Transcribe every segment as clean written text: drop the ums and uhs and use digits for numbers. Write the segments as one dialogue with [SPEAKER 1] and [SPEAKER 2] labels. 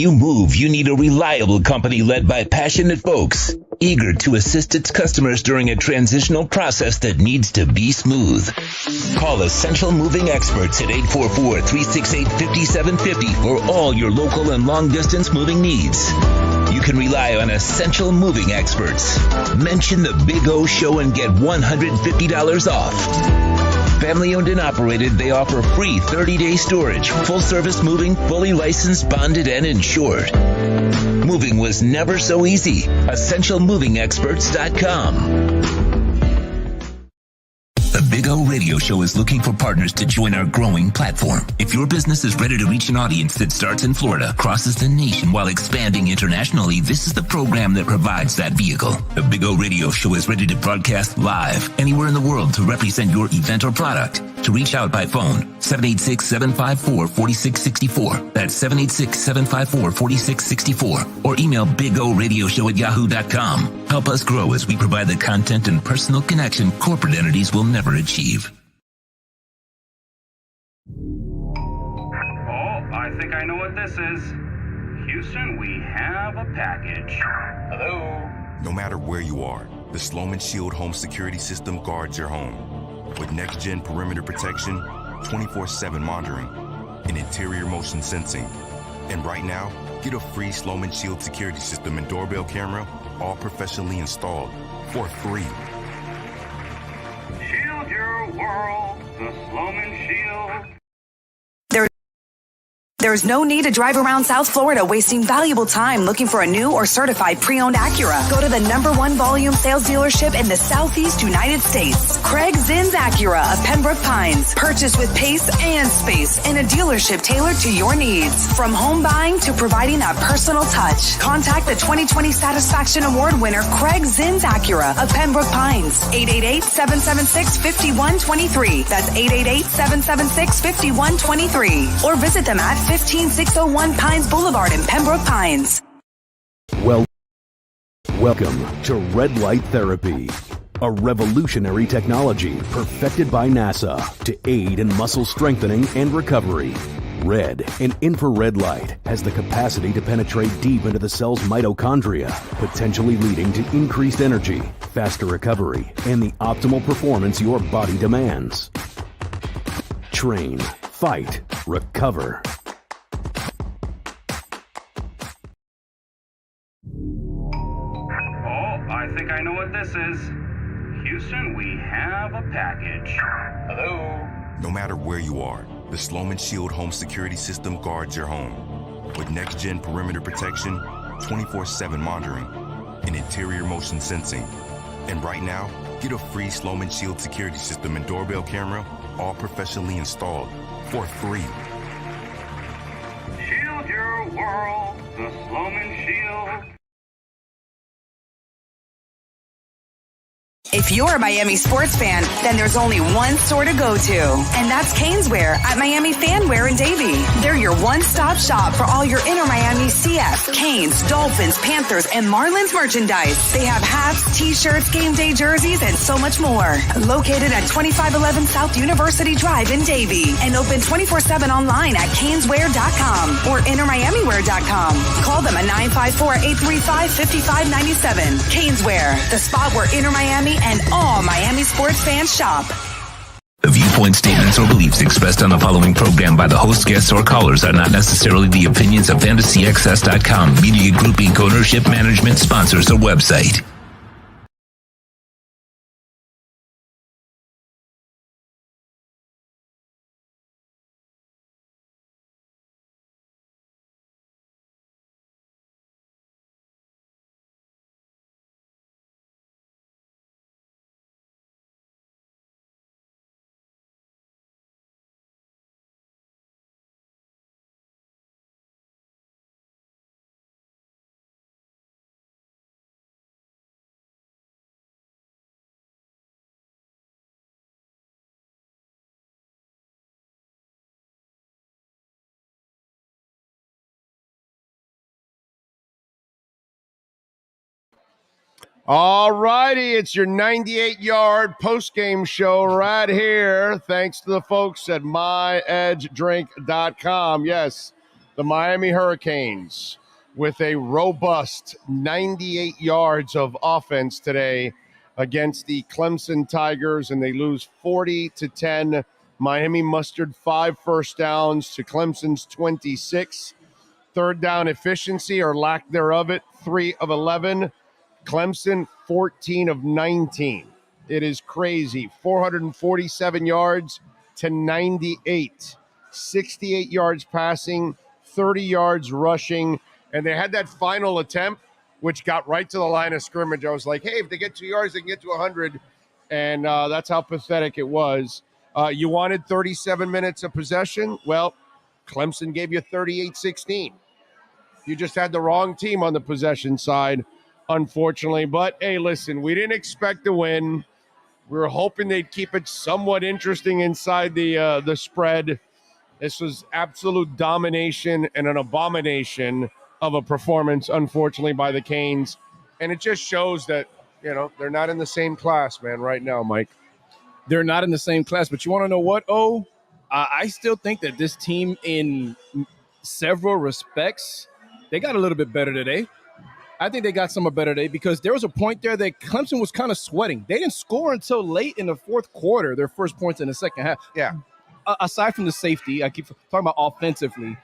[SPEAKER 1] you move, you need a reliable company led by passionate folks, eager to assist its customers during a transitional process that needs to be smooth. Call Essential Moving Experts at 844-368-5750 for all your local and long-distance moving needs. You can rely on Essential Moving Experts. Mention the Big O Show and get $150 off. Family owned and operated, they offer free 30-day storage, full-service moving, fully licensed, bonded, and insured. Moving was never so easy. EssentialMovingExperts.com. The Big O Radio Show is looking for partners to join our growing platform. If your business is ready to reach an audience that starts in Florida, crosses the nation while expanding internationally, this is the program that provides that vehicle. The Big O Radio Show is ready to broadcast live anywhere in the world to represent your event or product. To reach out by phone, 786-754-4664. That's 786-754-4664. Or email bigoradioshow@yahoo.com. Help us grow as we provide the content and personal connection corporate entities will never achieve.
[SPEAKER 2] Oh, I think I know what this is. Houston, we have a package. Hello?
[SPEAKER 3] No matter where you are, the Sloman Shield home security system guards your home. With next-gen perimeter protection, 24/7 monitoring, and interior motion sensing. And right now, get a free Sloman Shield security system and doorbell camera, all professionally installed, for free.
[SPEAKER 2] Shield your world, the Sloman Shield.
[SPEAKER 4] There's no need to drive around South Florida wasting valuable time looking for a new or certified pre-owned Acura. Go to the #1 volume sales dealership in the Southeast United States. Craig Zinn's Acura of Pembroke Pines. Purchase with pace and space in a dealership tailored to your needs. From home buying to providing that personal touch. Contact the 2020 Satisfaction Award winner Craig Zinn's Acura of Pembroke Pines. 888-776-5123. That's 888-776-5123. Or visit them at 15601 Pines Boulevard in Pembroke Pines.
[SPEAKER 5] Welcome to Red Light Therapy, a revolutionary technology perfected by NASA to aid in muscle strengthening and recovery. Red and infrared light has the capacity to penetrate deep into the cell's mitochondria, potentially leading to increased energy, faster recovery, and the optimal performance your body demands. Train, fight, recover.
[SPEAKER 2] I think I know what this is. Houston, we have a package. Hello?
[SPEAKER 3] No matter where you are, the Sloman Shield home security system guards your home. With next-gen perimeter protection, 24/7 monitoring, and interior motion sensing. And right now, get a free Sloman Shield security system and doorbell camera, all professionally installed, for free.
[SPEAKER 2] Shield your world, the Sloman Shield.
[SPEAKER 4] If you're a Miami sports fan, then there's only one store to go to, and that's Caneswear at Miami Fanwear in Davie. They're your one-stop shop for all your inner Miami CF, Canes, Dolphins, Panthers, and Marlins merchandise. They have hats, t-shirts, game day jerseys, and so much more. Located at 2511 South University Drive in Davie, and open 24/7 online at caneswear.com or innermiamiwear.com. Call them at 954-835-5597. Caneswear, the spot where inner Miami and all Miami sports fans shop.
[SPEAKER 1] The viewpoint, statements, or beliefs expressed on the following program by the host, guests, or callers are not necessarily the opinions of FantasyXS.com, Media Group Inc. ownership, management, sponsors, or website.
[SPEAKER 6] All righty, it's your 98-yard post-game show right here. Thanks to the folks at myedgedrink.com. Yes, the Miami Hurricanes with a robust 98 yards of offense today against the Clemson Tigers, and they lose 40-10. Miami mustered 5 first downs to Clemson's 26. Third down efficiency, or lack thereof, 3 of 11. Clemson, 14 of 19. It is crazy. 447 yards to 98. 68 yards passing, 30 yards rushing. And they had that final attempt, which got right to the line of scrimmage. I was like, hey, if they get 2 yards, they can get to 100. And that's how pathetic it was. You wanted 37 minutes of possession? Well, Clemson gave you 38-16. You just had the wrong team on the possession side, unfortunately. But, hey, listen, we didn't expect to win. We were hoping they'd keep it somewhat interesting inside the spread. This was absolute domination and an abomination of a performance, unfortunately, by the Canes. And it just shows that, they're not in the same class, man, right now, Mike.
[SPEAKER 7] They're not in the same class. But you want to know what, I still think that this team, in several respects, they got a little bit better today. I think they got somewhat better today because there was a point there that Clemson was kind of sweating. They didn't score until late in the fourth quarter, their first points in the second half.
[SPEAKER 6] Yeah.
[SPEAKER 7] Aside from the safety, I keep talking about offensively.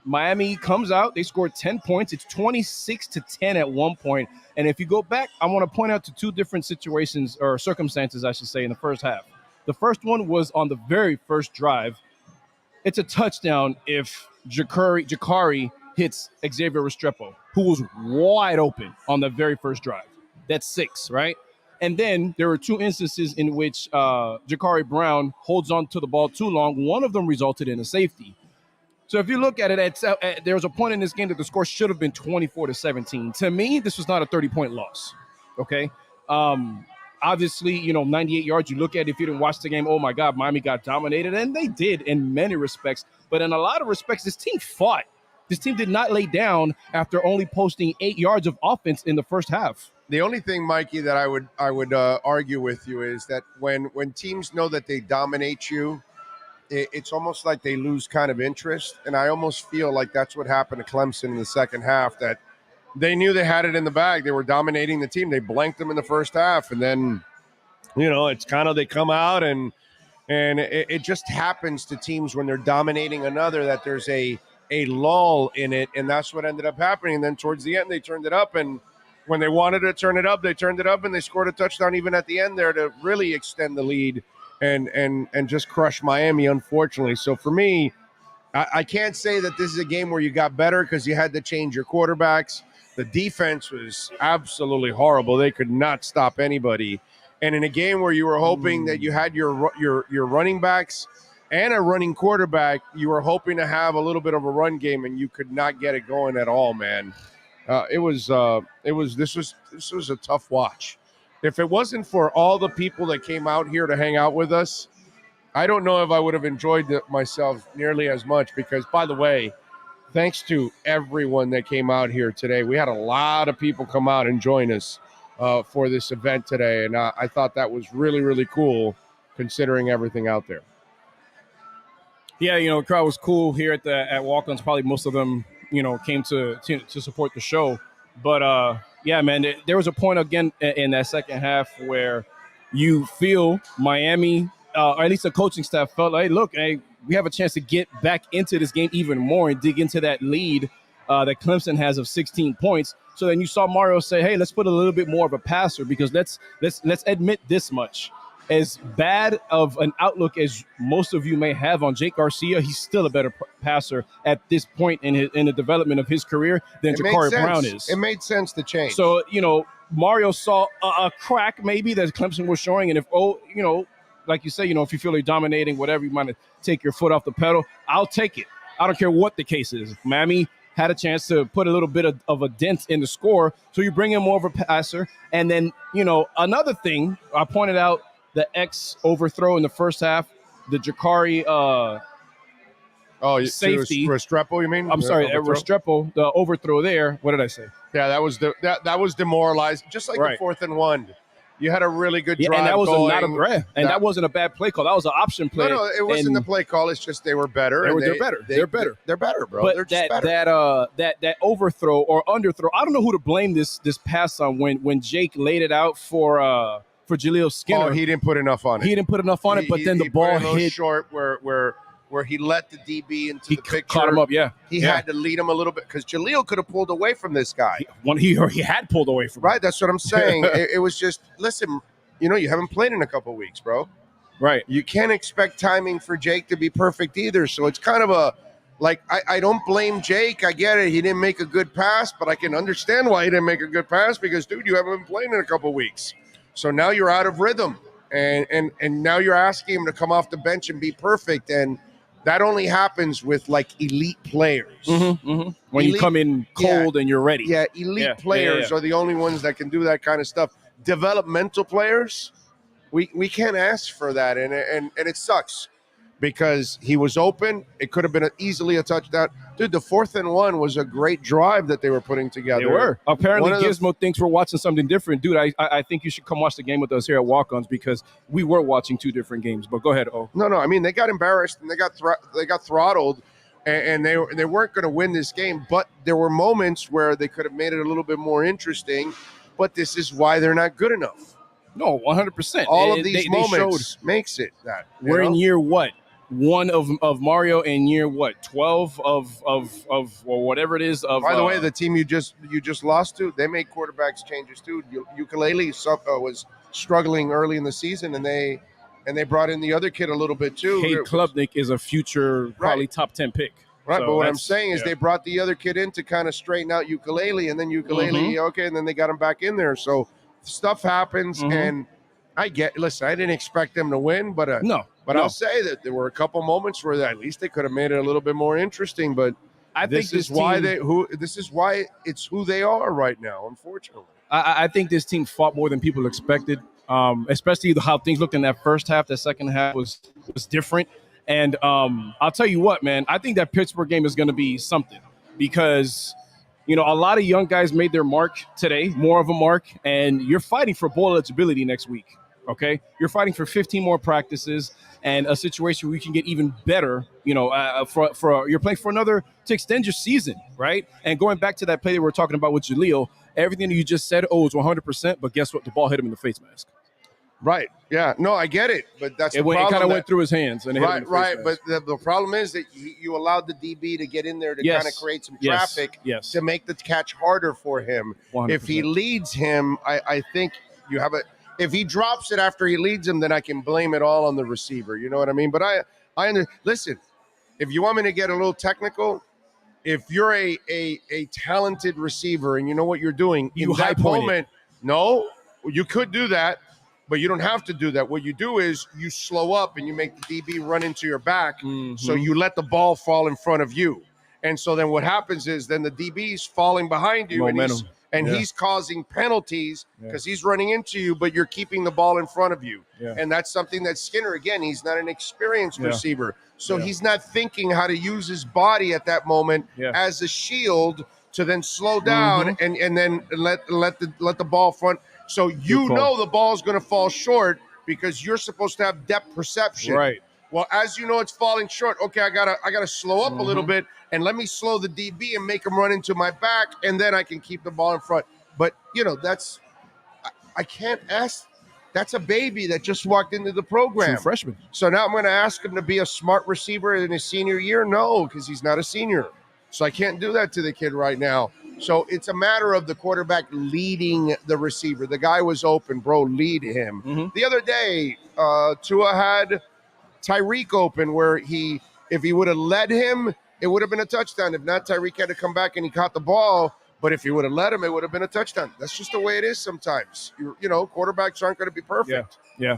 [SPEAKER 7] Miami comes out, they scored 10 points. It's 26-10 at one point. And if you go back, I want to point out to 2 different situations, or circumstances, I should say, in the first half. The first one was on the very first drive. It's a touchdown if Jakari hits Xavier Restrepo, who was wide open on the very first drive. That's 6, right? And then there were 2 instances in which Jakari Brown holds on to the ball too long. One of them resulted in a safety. So if you look at it, there was a point in this game that the score should have been 24-17. To me, this was not a 30-point loss, okay? Obviously, 98 yards, you look at it, if you didn't watch the game, oh, my God, Miami got dominated, and they did in many respects. But in a lot of respects, this team fought. This team did not lay down after only posting 8 yards of offense in the first half.
[SPEAKER 6] The only thing, Mikey, that I would argue with you is that when teams know that they dominate you, it's almost like they lose kind of interest. And I almost feel like that's what happened to Clemson in the second half, that they knew they had it in the bag. They were dominating the team. They blanked them in the first half. And then, it's kind of they come out and it just happens to teams when they're dominating another that there's a lull in it, and that's what ended up happening. And then towards the end, they turned it up, and when they wanted to turn it up, they turned it up, and they scored a touchdown even at the end there to really extend the lead and just crush Miami, unfortunately. So for me, I can't say that this is a game where you got better because you had to change your quarterbacks. The defense was absolutely horrible. They could not stop anybody. And in a game where you were hoping that you had your running backs and a running quarterback, you were hoping to have a little bit of a run game, and you could not get it going at all, man. This was a tough watch. If it wasn't for all the people that came out here to hang out with us, I don't know if I would have enjoyed myself nearly as much because, by the way, thanks to everyone that came out here today. We had a lot of people come out and join us for this event today, and I thought that was really, really cool considering everything out there.
[SPEAKER 7] Yeah, the crowd was cool here at Walk-Ons. Probably most of them, came to support the show. But, yeah, man, there was a point again in that second half where you feel Miami, or at least the coaching staff felt like, look, hey, we have a chance to get back into this game even more and dig into that lead that Clemson has of 16 points. So then you saw Mario say, hey, let's put a little bit more of a passer because let's admit this much. As bad of an outlook as most of you may have on Jake Garcia, he's still a better passer at this point in the development of his career than Jakari Brown is.
[SPEAKER 6] It made sense to change.
[SPEAKER 7] So, Mario saw a crack maybe that Clemson was showing. And if, like you say, if you feel you're dominating, whatever, you might take your foot off the pedal, I'll take it. I don't care what the case is. Miami had a chance to put a little bit of a dent in the score. So you bring in more of a passer. And then, another thing I pointed out, the X overthrow in the first half, the Jakari safety.
[SPEAKER 6] Restrepo, you mean?
[SPEAKER 7] I'm sorry, Restrepo, the overthrow there. What did I say?
[SPEAKER 6] Yeah, that was demoralized. Just like
[SPEAKER 7] right.
[SPEAKER 6] the 4th and 1. You had a really good drive
[SPEAKER 7] and that was
[SPEAKER 6] going.
[SPEAKER 7] that wasn't a bad play call. That was an option play.
[SPEAKER 6] No, it wasn't the play call. It's just they were better.
[SPEAKER 7] They're better. They're better, bro.
[SPEAKER 6] But they're just
[SPEAKER 7] better. That overthrow or underthrow. I don't know who to blame this pass on when Jake laid it out for Jaleel Skinner.
[SPEAKER 6] Oh, he didn't put enough on it.
[SPEAKER 7] But then the ball hit
[SPEAKER 6] short where he let the DB into the picture.
[SPEAKER 7] Caught him up,
[SPEAKER 6] He had to lead him a little bit because Jaleel could have pulled away from this guy.
[SPEAKER 7] He had pulled away from him.
[SPEAKER 6] Right, that's what I'm saying. it was just, listen, you haven't played in a couple weeks, bro.
[SPEAKER 7] Right.
[SPEAKER 6] You can't expect timing for Jake to be perfect either. So it's kind of I don't blame Jake. I get it. He didn't make a good pass, but I can understand why he didn't make a good pass because, dude, you haven't been playing in a couple weeks. So now you're out of rhythm. And now you're asking him to come off the bench and be perfect. And that only happens with elite players.
[SPEAKER 7] When you come in cold and you're ready.
[SPEAKER 6] Yeah, elite players are the only ones that can do that kind of stuff. Developmental players, we can't ask for that, and it sucks because he was open. It could have been easily a touchdown. Dude, the 4th and 1 was a great drive that they were putting together.
[SPEAKER 7] They were. Apparently, Gizmo thinks we're watching something different. Dude, I think you should come watch the game with us here at Walk-Ons because we were watching 2 different games. But go ahead, O.
[SPEAKER 6] No, I mean, they got embarrassed and they got throttled, and they weren't going to win this game. But there were moments where they could have made it a little bit more interesting. But this is why they're not good enough.
[SPEAKER 7] No, 100%.
[SPEAKER 6] All of these moments makes it that.
[SPEAKER 7] We're in year what? 1 of Mario and year what? 12 of or whatever it is.
[SPEAKER 6] By the way, the team you just lost to, they made quarterbacks changes too. Ukulele was struggling early in the season, and they brought in the other kid a little bit too.
[SPEAKER 7] Cade Klubnik is a future probably top 10 pick.
[SPEAKER 6] Right, so but what I'm saying is they brought the other kid in to kind of straighten out Ukulele, and then Ukulele, and then they got him back in there. So stuff happens, and listen, I didn't expect them to win, but I'll say that there were a couple moments where at least they could have made it a little bit more interesting. But
[SPEAKER 7] I think
[SPEAKER 6] this is why it's who they are right now, unfortunately.
[SPEAKER 7] I think this team fought more than people expected, especially how things looked in that first half. The second half was different. And I'll tell you what, man, I think that Pittsburgh game is going to be something because, a lot of young guys made their mark today, more of a mark, and you're fighting for bowl eligibility next week, okay? You're fighting for 15 more practices and a situation where you can get even better, you're playing for another to extend your season, right? And going back to that play that we were talking about with Jaleel, everything that you just said, is 100%, but guess what? The ball hit him in the face mask.
[SPEAKER 6] Right. Yeah. No, I get it, but that's the problem.
[SPEAKER 7] It kind of went through his hands. And
[SPEAKER 6] right. But the problem is that you allowed the DB to get in there to kind of create some traffic to make the catch harder for him. 100%. If he leads him, I think you have if he drops it after he leads him, then I can blame it all on the receiver. You know what I mean? But listen, if you want me to get a little technical, if you're a talented receiver and you know what you're doing, in that moment, no, you could do that. But you don't have to do that. What you do is you slow up and you make the DB run into your back. So you let the ball fall in front of you. And so then what happens is then the DB's falling behind you.
[SPEAKER 7] Momentum.
[SPEAKER 6] And he's causing penalties because he's running into you, but you're keeping the ball in front of you. Yeah. And that's something that Skinner, again, he's not an experienced receiver. So he's not thinking how to use his body at that moment as a shield to then slow down and then let the ball front. So know the ball's going to fall short because you're supposed to have depth perception.
[SPEAKER 7] Right.
[SPEAKER 6] Well, as you know, it's falling short. Okay, I gotta slow up a little bit and let me slow the DB and make him run into my back, and then I can keep the ball in front. But I can't ask. That's a baby that just walked into the program.
[SPEAKER 7] True freshman.
[SPEAKER 6] So now I'm going to ask him to be a smart receiver in his senior year? No, because he's not a senior. So I can't do that to the kid right now. So it's a matter of the quarterback leading the receiver. The guy was open, bro, lead him. The other day, Tua had Tyreek open where if he would have led him, it would have been a touchdown. If not, Tyreek had to come back and he caught the ball. But if he would have led him, it would have been a touchdown. That's just the way it is sometimes. Quarterbacks aren't going to be perfect.
[SPEAKER 7] Yeah.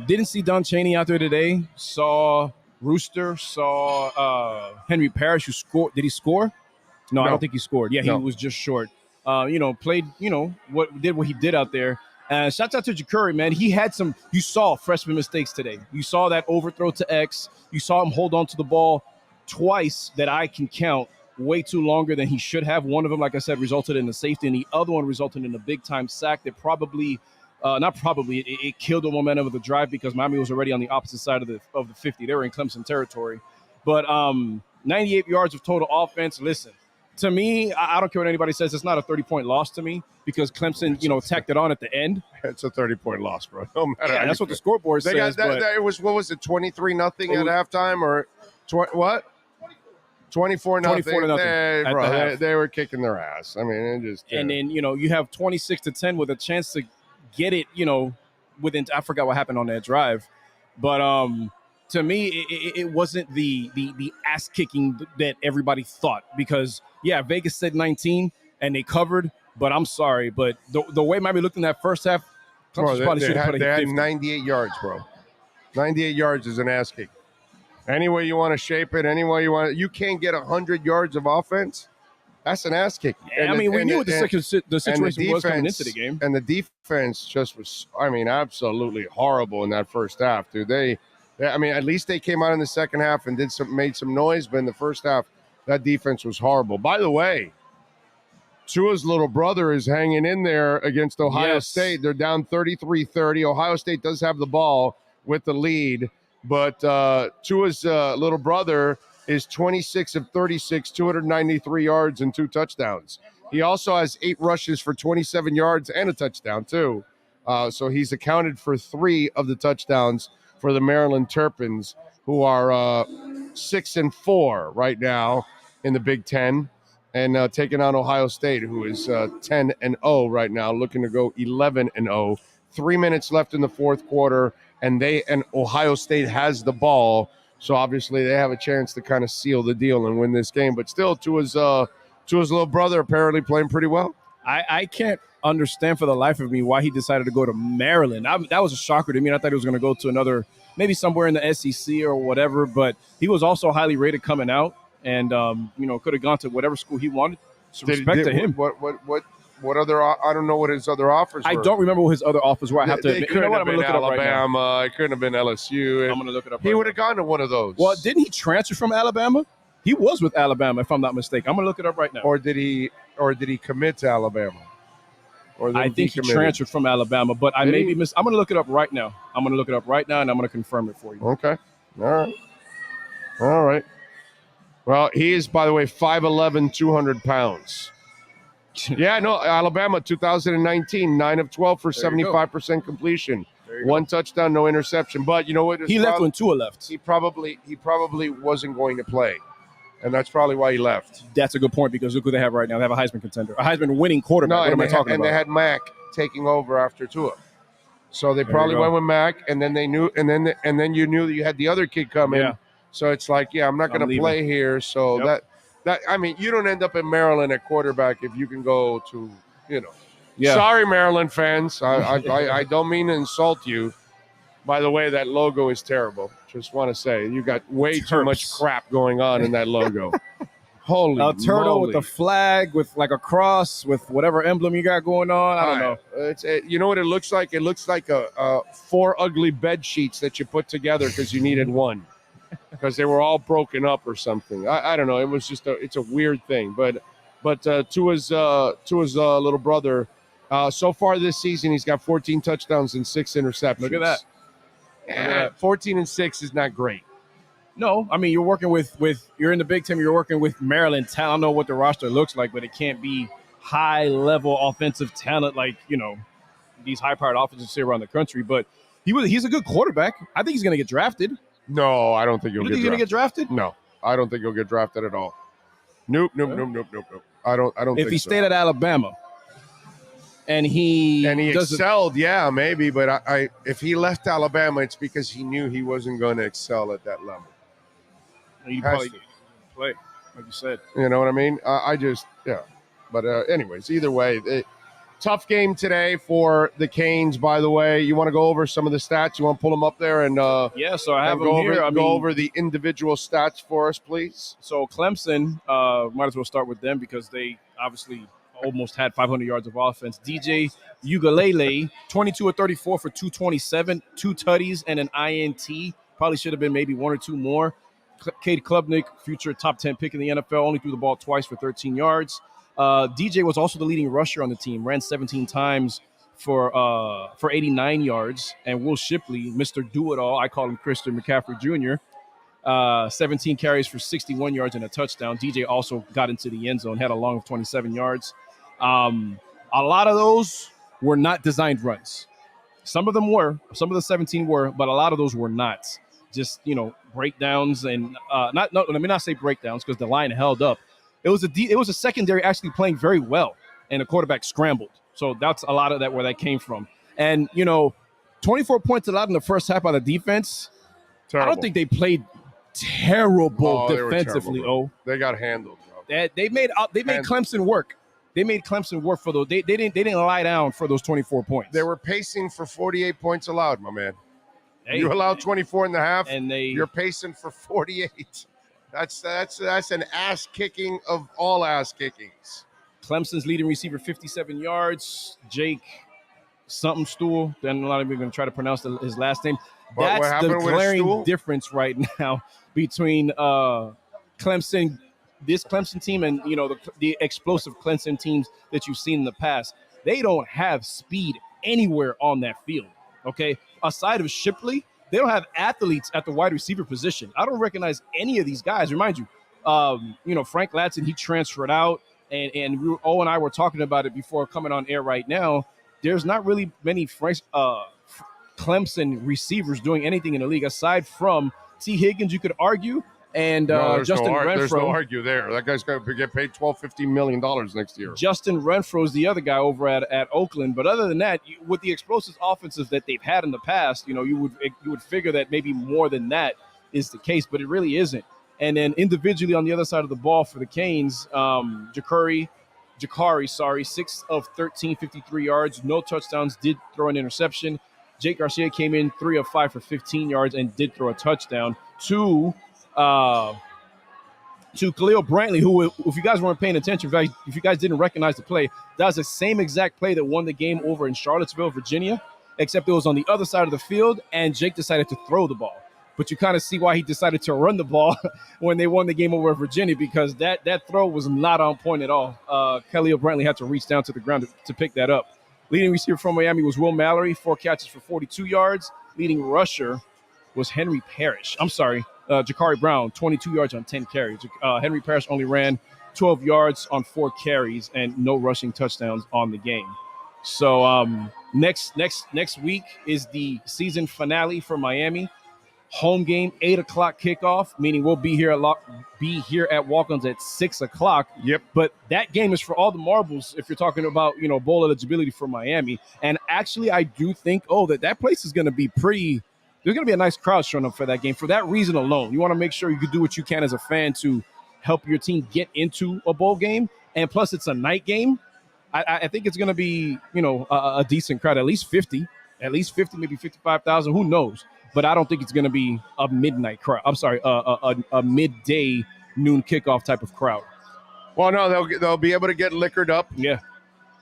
[SPEAKER 7] Didn't see Don Chaney out there today. Saw Rooster, saw Henry Parrish, who scored. Did he score? No, I don't think he scored. Yeah, he was just short. Played, what he did out there. Shouts out to Jacurri, man. He had you saw freshman mistakes today. You saw that overthrow to X. You saw him hold on to the ball twice that I can count way too longer than he should have. One of them, like I said, resulted in a safety, and the other one resulted in a big-time sack that probably Not probably. It killed the momentum of the drive because Miami was already on the opposite side of the 50. They were in Clemson territory. But 98 yards of total offense. Listen, to me, I don't care what anybody says. It's not a 30-point loss to me because Clemson, tacked it on at the end.
[SPEAKER 6] It's a 30-point loss, bro. No matter.
[SPEAKER 7] Yeah, that's what the scoreboard says.
[SPEAKER 6] It was, what was it, 23-0 at halftime or what? 24-0. They were kicking their ass. I mean, it just.
[SPEAKER 7] And then you have 26-10 with a chance to get it. Within. I forgot what happened on that drive, but to me, it wasn't the ass kicking that everybody thought because Vegas said 19 and they covered. But I'm sorry, but the way Miami looked in that first half, probably should have put
[SPEAKER 6] they had 98 yards, bro. 98 yards is an ass kick. Any way you want to shape it, any way you want. You can't get 100 yards of offense. That's an ass kick.
[SPEAKER 7] Yeah, we knew what the situation was coming into the game.
[SPEAKER 6] And the defense just was, absolutely horrible in that first half, dude. At least they came out in the second half and made some noise, but in the first half, that defense was horrible. By the way, Tua's little brother is hanging in there against Ohio State. They're down 33-30. Ohio State does have the ball with the lead. But Tua's little brother is 26 of 36, 293 yards and 2 touchdowns. He also has 8 rushes for 27 yards and a touchdown, too. So he's accounted for 3 of the touchdowns for the Maryland Terrapins, who are 6-4 right now in the Big Ten, and taking on Ohio State, who is 10-0 right now, looking to go 11-0. 3 minutes left in the fourth quarter. And Ohio State has the ball, so obviously they have a chance to kind of seal the deal and win this game. But still, Tua's little brother apparently playing pretty well.
[SPEAKER 7] I can't understand for the life of me why he decided to go to Maryland. That was a shocker to me. I thought he was going to go to another, maybe somewhere in the SEC or whatever. But he was also highly rated coming out, and could have gone to whatever school he wanted. So respect to him.
[SPEAKER 6] What other? I don't know what his other offers were.
[SPEAKER 7] I don't remember what his other offers were. I have to admit.
[SPEAKER 6] Couldn't have been Alabama. It couldn't have been LSU.
[SPEAKER 7] I'm going to look it up.
[SPEAKER 6] He would have gone to one of those.
[SPEAKER 7] Well, didn't he transfer from Alabama? He was with Alabama, if I'm not mistaken. I'm going to look it up right now.
[SPEAKER 6] Or did he commit to Alabama?
[SPEAKER 7] I think he transferred from Alabama, but I may be I'm going to look it up right now. And I'm going to confirm it for you.
[SPEAKER 6] Okay. All right. Well, he is, by the way, 5'11", 200 pounds. Yeah, no, Alabama, 2019, 9 of 12 for 75% completion. 1 touchdown, no interception. But you know what?
[SPEAKER 7] He left when Tua left.
[SPEAKER 6] He probably wasn't going to play, and that's probably why he left.
[SPEAKER 7] That's a good point because look who they have right now. They have a Heisman contender, a Heisman winning quarterback. What am I talking about?
[SPEAKER 6] And they had Mac taking over after Tua, so they probably went with Mac, and then they knew, and then you knew that you had the other kid coming. Yeah. So it's like, I'm not going to play here. So you don't end up in Maryland at quarterback if you can go to, Sorry, Maryland fans. I don't mean to insult you. By the way, that logo is terrible. Just want to say you got way too much crap going on in that logo. Holy
[SPEAKER 7] a turtle
[SPEAKER 6] moly.
[SPEAKER 7] With a flag, with like a cross, with whatever emblem you got going on. I don't know.
[SPEAKER 6] You know what it looks like? It looks like 4 ugly bed sheets that you put together because you needed one. Because they were all broken up or something. I don't know. It was just it's a weird thing. But Tua's little brother, so far this season, he's got 14 touchdowns and 6 interceptions.
[SPEAKER 7] Look at that.
[SPEAKER 6] Yeah, 14 and 6 is not great.
[SPEAKER 7] No, you're working with you're in the Big Ten. You're working with Maryland talent. I don't know what the roster looks like, but it can't be high level offensive talent like these high powered offenses here around the country. But he's a good quarterback. I think he's going to get drafted.
[SPEAKER 6] No, I don't think he'll
[SPEAKER 7] he's going to get drafted.
[SPEAKER 6] No, I don't think he'll get drafted at all. Nope. I don't.
[SPEAKER 7] If he stayed at Alabama, and he
[SPEAKER 6] excelled, maybe. But if he left Alabama, it's because he knew he wasn't going to excel at that level.
[SPEAKER 7] You probably play, like you said.
[SPEAKER 6] You know what I mean? But anyways, either way. Tough game today for the Canes, by the way. You want to go over some of the stats? You want to pull them up there? And
[SPEAKER 7] so I have them here.
[SPEAKER 6] Go over the individual stats for us, please.
[SPEAKER 7] So Clemson, might as well start with them because they obviously almost had 500 yards of offense. DJ Ugalele, 22 of 34 for 227, 2 tutties and an INT. Probably should have been maybe 1 or 2 more. Cade Klubnik, future top 10 pick in the NFL, only threw the ball twice for 13 yards. DJ was also the leading rusher on the team, ran 17 times for 89 yards, and Will Shipley, Mr. Do-It-All, I call him Christian McCaffrey Jr., 17 carries for 61 yards and a touchdown. DJ also got into the end zone, had a long of 27 yards. A lot of those were not designed runs. Some of them were, some of the 17 were, but a lot of those were not. Just, breakdowns and let me not say breakdowns because the line held up. It was a secondary actually playing very well, and the quarterback scrambled. So that's a lot of that where that came from. And 24 points allowed in the first half by the defense.
[SPEAKER 6] Terrible.
[SPEAKER 7] I don't think they played terrible defensively.
[SPEAKER 6] They got handled. Bro.
[SPEAKER 7] They made Clemson work. They made Clemson work for those. They didn't lie down for those 24 points.
[SPEAKER 6] They were pacing for 48 points allowed, my man.
[SPEAKER 7] Hey,
[SPEAKER 6] you allowed 24 and a half,
[SPEAKER 7] and
[SPEAKER 6] you're pacing for 48. That's an ass kicking of all ass kickings.
[SPEAKER 7] Clemson's leading receiver, 57 yards. Jake something Stool. Then a lot of people are going to try to pronounce his last name. That's the glaring difference right now between Clemson, this Clemson team, and the explosive Clemson teams that you've seen in the past. They don't have speed anywhere on that field. Okay, aside of Shipley, they don't have athletes at the wide receiver position. I don't recognize any of these guys. Remind you, Frank Ladson, he transferred out, and O and I were talking about it before coming on air right now. There's not really many Clemson receivers doing anything in the league aside from T. Higgins, you could argue, and Justin Renfro.
[SPEAKER 6] There's no argue there. That guy's going to get paid $15 million next year.
[SPEAKER 7] Justin Renfro is the other guy over at Oakland. But other than that, with the explosive offenses that they've had in the past, you would figure that maybe more than that is the case, but it really isn't. And then individually on the other side of the ball for the Canes, Jakari, 6 of 13, 53 yards, no touchdowns, did throw an interception. Jake Garcia came in 3 of 5 for 15 yards and did throw a touchdown to Khalil Brantley, who, if you guys weren't paying attention, if you guys didn't recognize the play, that was the same exact play that won the game over in Charlottesville, Virginia, except it was on the other side of the field, and Jake decided to throw the ball. But you kind of see why he decided to run the ball when they won the game over Virginia, because that throw was not on point at all. Khalil Brantley had to reach down to the ground to pick that up. Leading receiver from Miami was Will Mallory, 4 catches for 42 yards. Leading rusher was Henry Parrish. Jakari Brown, 22 yards on 10 carries. Henry Parrish only ran 12 yards on 4 carries and no rushing touchdowns on the game. So next week is the season finale for Miami. Home game, 8:00 kickoff, meaning we'll be here at Walk-Ons at 6:00.
[SPEAKER 6] Yep. But
[SPEAKER 7] that game is for all the marbles if you're talking about, bowl eligibility for Miami. And actually, I do think, that place is going to be pretty – there's going to be a nice crowd showing up for that game. For that reason alone, you want to make sure you can do what you can as a fan to help your team get into a bowl game. And plus, it's a night game. I think it's going to be, a decent crowd, at least 50, maybe 55,000. Who knows? But I don't think it's going to be a midnight crowd. I'm sorry, a midday noon kickoff type of crowd.
[SPEAKER 6] Well, no, they'll be able to get liquored up.
[SPEAKER 7] Yeah.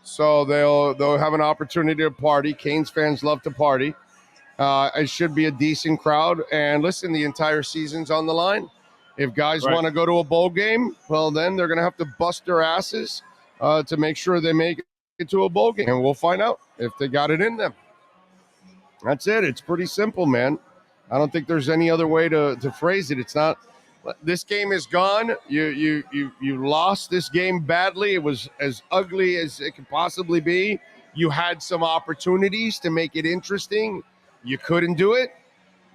[SPEAKER 6] So they'll have an opportunity to party. Canes fans love to party. It should be a decent crowd. And listen, the entire season's on the line. If guys want to go to a bowl game, well, then they're going to have to bust their asses to make sure they make it to a bowl game. And we'll find out if they got it in them. That's it. It's pretty simple, man. I don't think there's any other way to phrase it. It's not. This game is gone. You lost this game badly. It was as ugly as it could possibly be. You had some opportunities to make it interesting. You couldn't do it.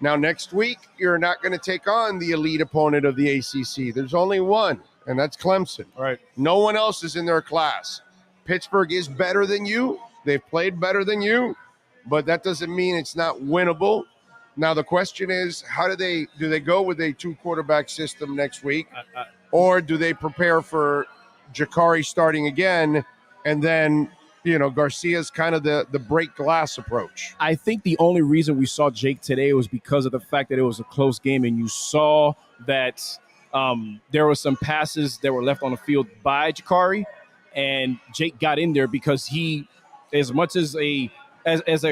[SPEAKER 6] Now, next week, you're not going to take on the elite opponent of the ACC. There's only one, and that's Clemson.
[SPEAKER 7] Right.
[SPEAKER 6] No one else is in their class. Pittsburgh is better than you. They've played better than you. But that doesn't mean it's not winnable. Now, the question is, do they go with a 2-quarterback system next week? Or do they prepare for Jakari starting again and then, Garcia's kind of the break glass approach?
[SPEAKER 7] I think the only reason we saw Jake today was because of the fact that it was a close game, and you saw that there were some passes that were left on the field by Jakari, and Jake got in there because he, as much as a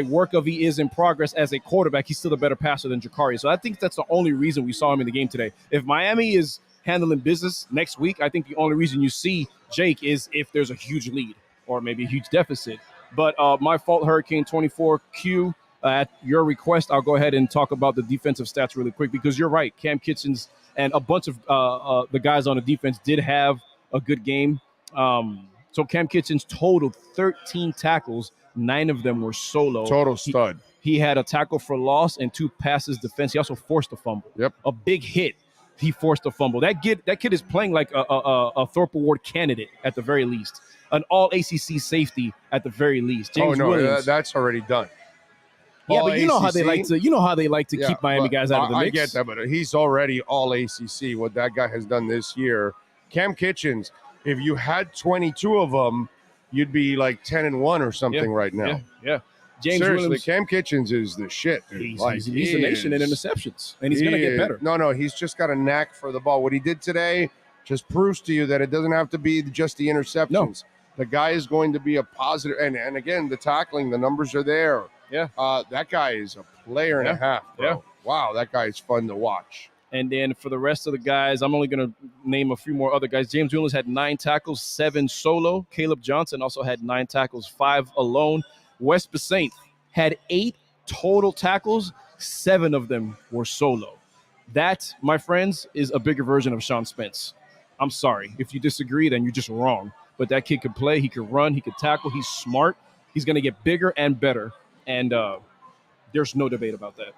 [SPEAKER 7] work of he is in progress as a quarterback, he's still a better passer than Jakari. So I think that's the only reason we saw him in the game today. If Miami is handling business next week, I think the only reason you see Jake is if there's a huge lead or maybe a huge deficit. But my fault, Hurricane 24Q. At your request, I'll go ahead and talk about the defensive stats really quick because you're right. Cam Kitchens and a bunch of the guys on the defense did have a good game. So Cam Kitchens totaled 13 tackles. 9 of them were solo.
[SPEAKER 6] Total stud.
[SPEAKER 7] He had a tackle for loss and 2 passes defense. He also forced a fumble.
[SPEAKER 6] Yep.
[SPEAKER 7] A big hit. He forced a fumble. That kid is playing like a Thorpe Award candidate at the very least. An all-ACC safety at the very least. James Williams.
[SPEAKER 6] That's already done.
[SPEAKER 7] Yeah,
[SPEAKER 6] all
[SPEAKER 7] but you know how
[SPEAKER 6] ACC?
[SPEAKER 7] they like to keep Miami guys out of the mix.
[SPEAKER 6] I get that, but he's already all ACC. What that guy has done this year, Cam Kitchens. If you had 22 of them, you'd be like 10-1 or something right now.
[SPEAKER 7] Yeah. James
[SPEAKER 6] Seriously,
[SPEAKER 7] Williams,
[SPEAKER 6] Cam Kitchens is the shit. Dude.
[SPEAKER 7] He's the nation in interceptions, and he's going to get better.
[SPEAKER 6] No, he's just got a knack for the ball. What he did today just proves to you that it doesn't have to be just the interceptions.
[SPEAKER 7] No.
[SPEAKER 6] The guy is going to be a positive, and again, the tackling, the numbers are there.
[SPEAKER 7] Yeah.
[SPEAKER 6] That guy is a player and a half, bro.
[SPEAKER 7] Yeah.
[SPEAKER 6] Wow, that guy is fun to watch.
[SPEAKER 7] And then for the rest of the guys, I'm only going to name a few more other guys. James Williams had 9 tackles, 7 solo. Caleb Johnson also had 9 tackles, 5 alone. Wes Besaint had 8 total tackles. 7 of them were solo. That, my friends, is a bigger version of Sean Spence. I'm sorry. If you disagree, then you're just wrong. But that kid could play. He could run. He could tackle. He's smart. He's going to get bigger and better. And there's no debate about that.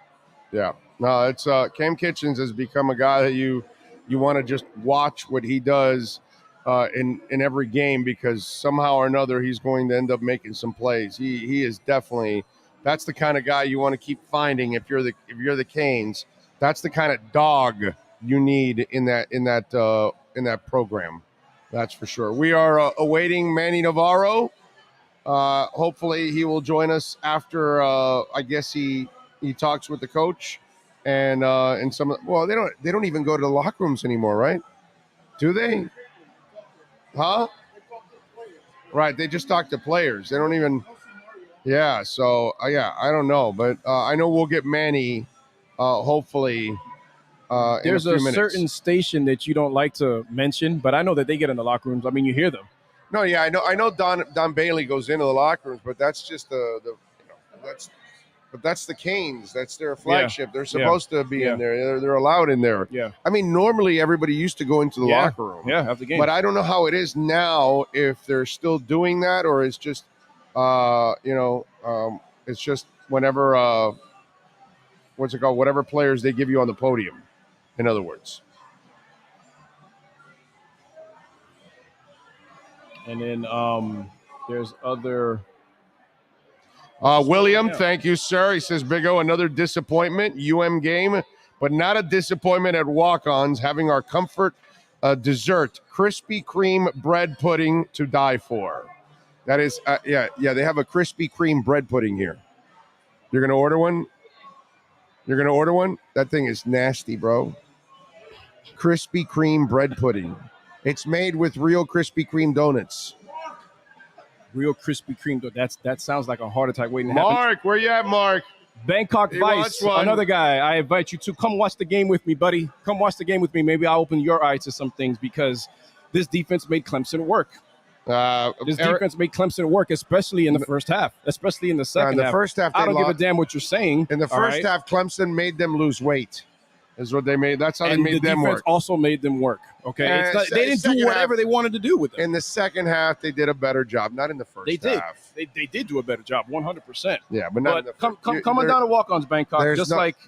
[SPEAKER 6] Yeah. No, it's Cam Kitchens has become a guy that you want to just watch what he does in every game because somehow or another he's going to end up making some plays. He is definitely that's the kind of guy you want to keep finding if you're the Canes. That's the kind of dog you need in that program. That's for sure. We are awaiting Manny Navarro. Hopefully he will join us after I guess he talks with the coach and they don't even go to the locker rooms anymore, right? Do they? Huh? Right, they just talk to players. They don't even so I don't know, but I know we'll get Manny hopefully
[SPEAKER 7] there's
[SPEAKER 6] in a
[SPEAKER 7] a
[SPEAKER 6] few minutes.
[SPEAKER 7] certain station that you don't like to mention, but I know that they get in the locker rooms. I mean, you hear them.
[SPEAKER 6] No, yeah, I know Don Bailey goes into the locker rooms, but that's just that's the Canes. That's their flagship. They're supposed to be in there. They're allowed in there.
[SPEAKER 7] Yeah.
[SPEAKER 6] I mean, normally everybody used to go into the locker room.
[SPEAKER 7] Yeah, after the game.
[SPEAKER 6] But I don't know how it is now, if they're still doing that or it's just, it's just whenever, what's it called? Whatever players they give you on the podium, in other words.
[SPEAKER 7] And then there's other.
[SPEAKER 6] William, thank you, sir. He says, Big O, another disappointment, game, but not a disappointment at walk-ons, having our comfort dessert, Krispy Kreme bread pudding to die for. That is, they have a Krispy Kreme bread pudding here. You're going to order one? You're going to order one? That thing is nasty, bro. Krispy Kreme bread pudding. It's made with real Krispy Kreme donuts.
[SPEAKER 7] Real Krispy Kreme. That sounds like a heart attack waiting to happen.
[SPEAKER 6] Mark, where you at, Mark?
[SPEAKER 7] Bangkok Vice, another guy. I invite you to come watch the game with me, buddy. Come watch the game with me. Maybe I'll open your eyes to some things because this defense made Clemson work. Defense made Clemson work, especially in the first half, especially in the second half.
[SPEAKER 6] In the first half,
[SPEAKER 7] I don't give a damn what you're saying.
[SPEAKER 6] In the first half, Clemson made them lose weight. Is what they made. That's how they made them work.
[SPEAKER 7] Also made them work. Okay, they didn't do whatever they wanted to do with them.
[SPEAKER 6] In the second half, they did a better job. Not in the first half.
[SPEAKER 7] They did do a better job, 100%.
[SPEAKER 6] Yeah, but not.
[SPEAKER 7] Come on down to walk-ons, Bangkok.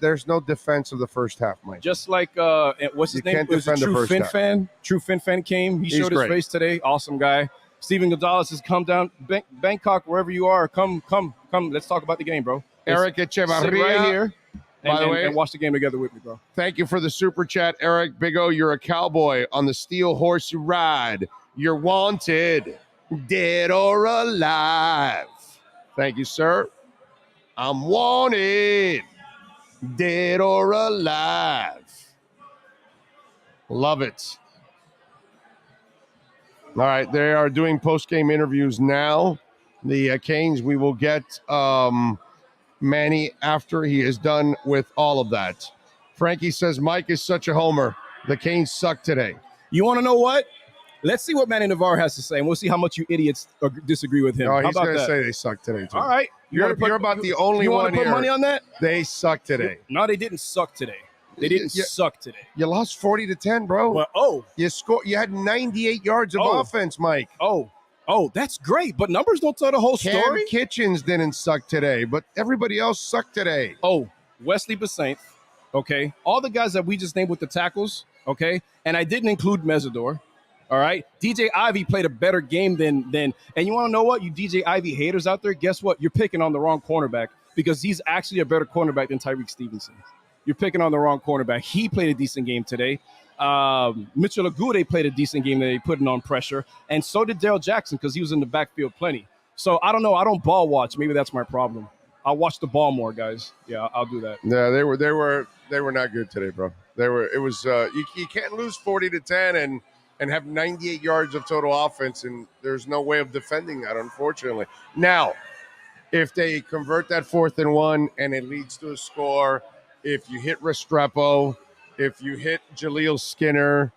[SPEAKER 6] There's no defense of the first half, Mike.
[SPEAKER 7] Just like what's his name?
[SPEAKER 6] Can't defend the first half.
[SPEAKER 7] True Fin Fan came. He showed his face today. Awesome guy. Steven Gonzalez has come down. Bangkok, wherever you are, come. Let's talk about the game, bro.
[SPEAKER 6] Eric Echevarria
[SPEAKER 7] sit right here.
[SPEAKER 6] By the way,
[SPEAKER 7] and watch the game together with me, bro.
[SPEAKER 6] Thank you for the super chat, Eric. Big O, you're a cowboy on the steel horse you ride. You're wanted, dead or alive. Thank you, sir. I'm wanted, dead or alive. Love it. All right, they are doing post-game interviews now. The Canes, we will get Manny after he is done with all of that. Frankie says, Mike is such a homer. The Canes suck today.
[SPEAKER 7] You want to know what? Let's see what Manny Navarro has to say, and we'll see how much you idiots disagree with him.
[SPEAKER 6] No,
[SPEAKER 7] How
[SPEAKER 6] he's
[SPEAKER 7] about
[SPEAKER 6] going to
[SPEAKER 7] that?
[SPEAKER 6] say they suck today, too.
[SPEAKER 7] All right.
[SPEAKER 6] You're about the only
[SPEAKER 7] you
[SPEAKER 6] one
[SPEAKER 7] want to put
[SPEAKER 6] here.
[SPEAKER 7] money on that?
[SPEAKER 6] They suck today.
[SPEAKER 7] No, they didn't suck today. They didn't suck today.
[SPEAKER 6] You lost 40-10, bro.
[SPEAKER 7] Well,
[SPEAKER 6] You had 98 yards of offense, Mike.
[SPEAKER 7] Oh, that's great, but numbers don't tell the whole
[SPEAKER 6] Cam
[SPEAKER 7] story.
[SPEAKER 6] Kitchens didn't suck today, but everybody else sucked today.
[SPEAKER 7] Oh, Wesley Basaint, okay. All the guys that we just named with the tackles, okay, and I didn't include Mesidor. All right, DJ Ivy played a better game than, and you want to know what? You DJ Ivy haters out there, guess what? You're picking on the wrong cornerback because he's actually a better cornerback than Tyreek Stevenson. You're picking on the wrong cornerback. He played a decent game today. Mitchell Agude played a decent game that they put on pressure, and so did Darrell Jackson because he was in the backfield plenty. So I don't know. I don't ball watch. Maybe that's my problem. I'll watch the ball more, guys. Yeah, I'll do that.
[SPEAKER 6] Yeah, they were not good today, bro. You can't lose 40-10 and have 98 yards of total offense, and there's no way of defending that, unfortunately. Now, if they convert that 4th and 1 and it leads to a score, if you hit Restrepo, if you hit Jaleel Skinner,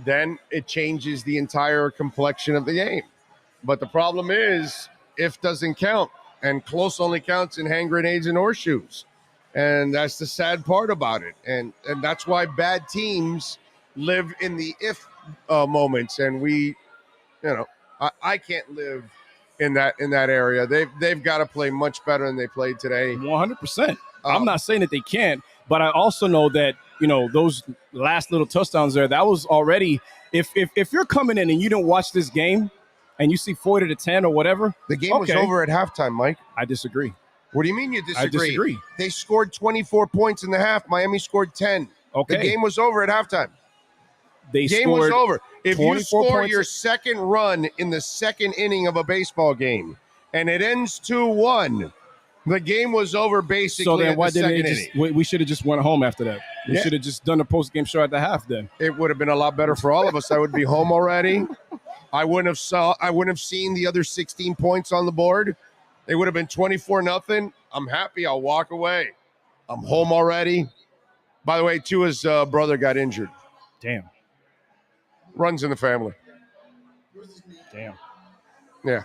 [SPEAKER 6] then it changes the entire complexion of the game. But the problem is, if doesn't count, and close only counts in hand grenades and horseshoes. And that's the sad part about it. And that's why bad teams live in the if moments, and I can't live in that area. They've got to play much better than they played today.
[SPEAKER 7] 100%. I'm not saying that they can't, but I also know that those last little touchdowns there, that was already if you're coming in and you don't watch this game and you see 40-10 or whatever,
[SPEAKER 6] the game was over at halftime, Mike.
[SPEAKER 7] I disagree.
[SPEAKER 6] What do you mean you disagree?
[SPEAKER 7] I disagree.
[SPEAKER 6] They scored 24 points in the half. Miami scored 10.
[SPEAKER 7] Okay.
[SPEAKER 6] The game was over at halftime.
[SPEAKER 7] The
[SPEAKER 6] game was over. If you score
[SPEAKER 7] points.
[SPEAKER 6] your second run in the second inning of a baseball game and it ends 2-1, the game was over basically.
[SPEAKER 7] So then why
[SPEAKER 6] didn't they just?
[SPEAKER 7] We should have just went home after that. We should have just done the post-game show at the half. Then
[SPEAKER 6] it would have been a lot better for all of us. I would be home already. I wouldn't have seen the other 16 points on the board. It would have been 24-0. I'm happy. I'll walk away. I'm home already. By the way, Tua's brother got injured.
[SPEAKER 7] Damn.
[SPEAKER 6] Runs in the family.
[SPEAKER 7] Damn.
[SPEAKER 6] Yeah.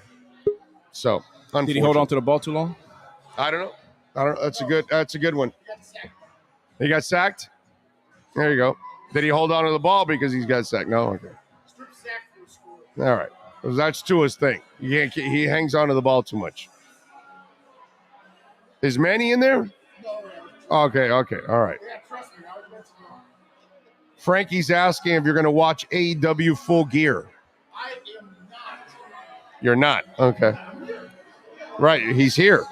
[SPEAKER 6] So,
[SPEAKER 7] did he hold on to the ball too long?
[SPEAKER 6] I don't know. That's a good one. He got sacked? There you go. Did he hold on to the ball because he's got sacked? No? Okay. All right. Well, that's Tua's thing. He hangs on to the ball too much. Is Manny in there? Okay. All right. Frankie's asking if you're going to watch AEW Full Gear.
[SPEAKER 8] I am not.
[SPEAKER 6] You're not? Okay. Right. He's here.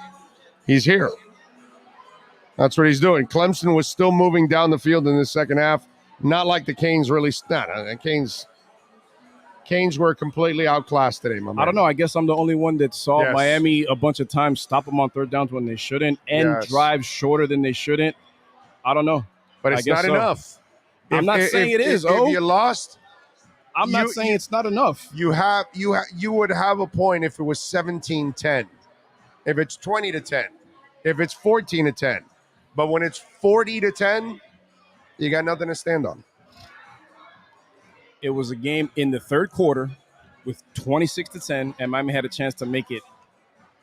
[SPEAKER 6] That's what he's doing. Clemson was still moving down the field in the second half. Not like the Canes really. Canes were completely outclassed today, my man.
[SPEAKER 7] I don't know. I guess I'm the only one that saw Miami a bunch of times stop them on third downs when they shouldn't and drive shorter than they shouldn't. I don't know.
[SPEAKER 6] But it's not enough.
[SPEAKER 7] I'm not saying it is.
[SPEAKER 6] If you lost,
[SPEAKER 7] I'm not saying it's not enough.
[SPEAKER 6] You would have a point if it was 17-10, if it's 20-10, if it's 14-10. But when it's 40-10, you got nothing to stand on.
[SPEAKER 7] It was a game in the third quarter with 26-10, and Miami had a chance to make it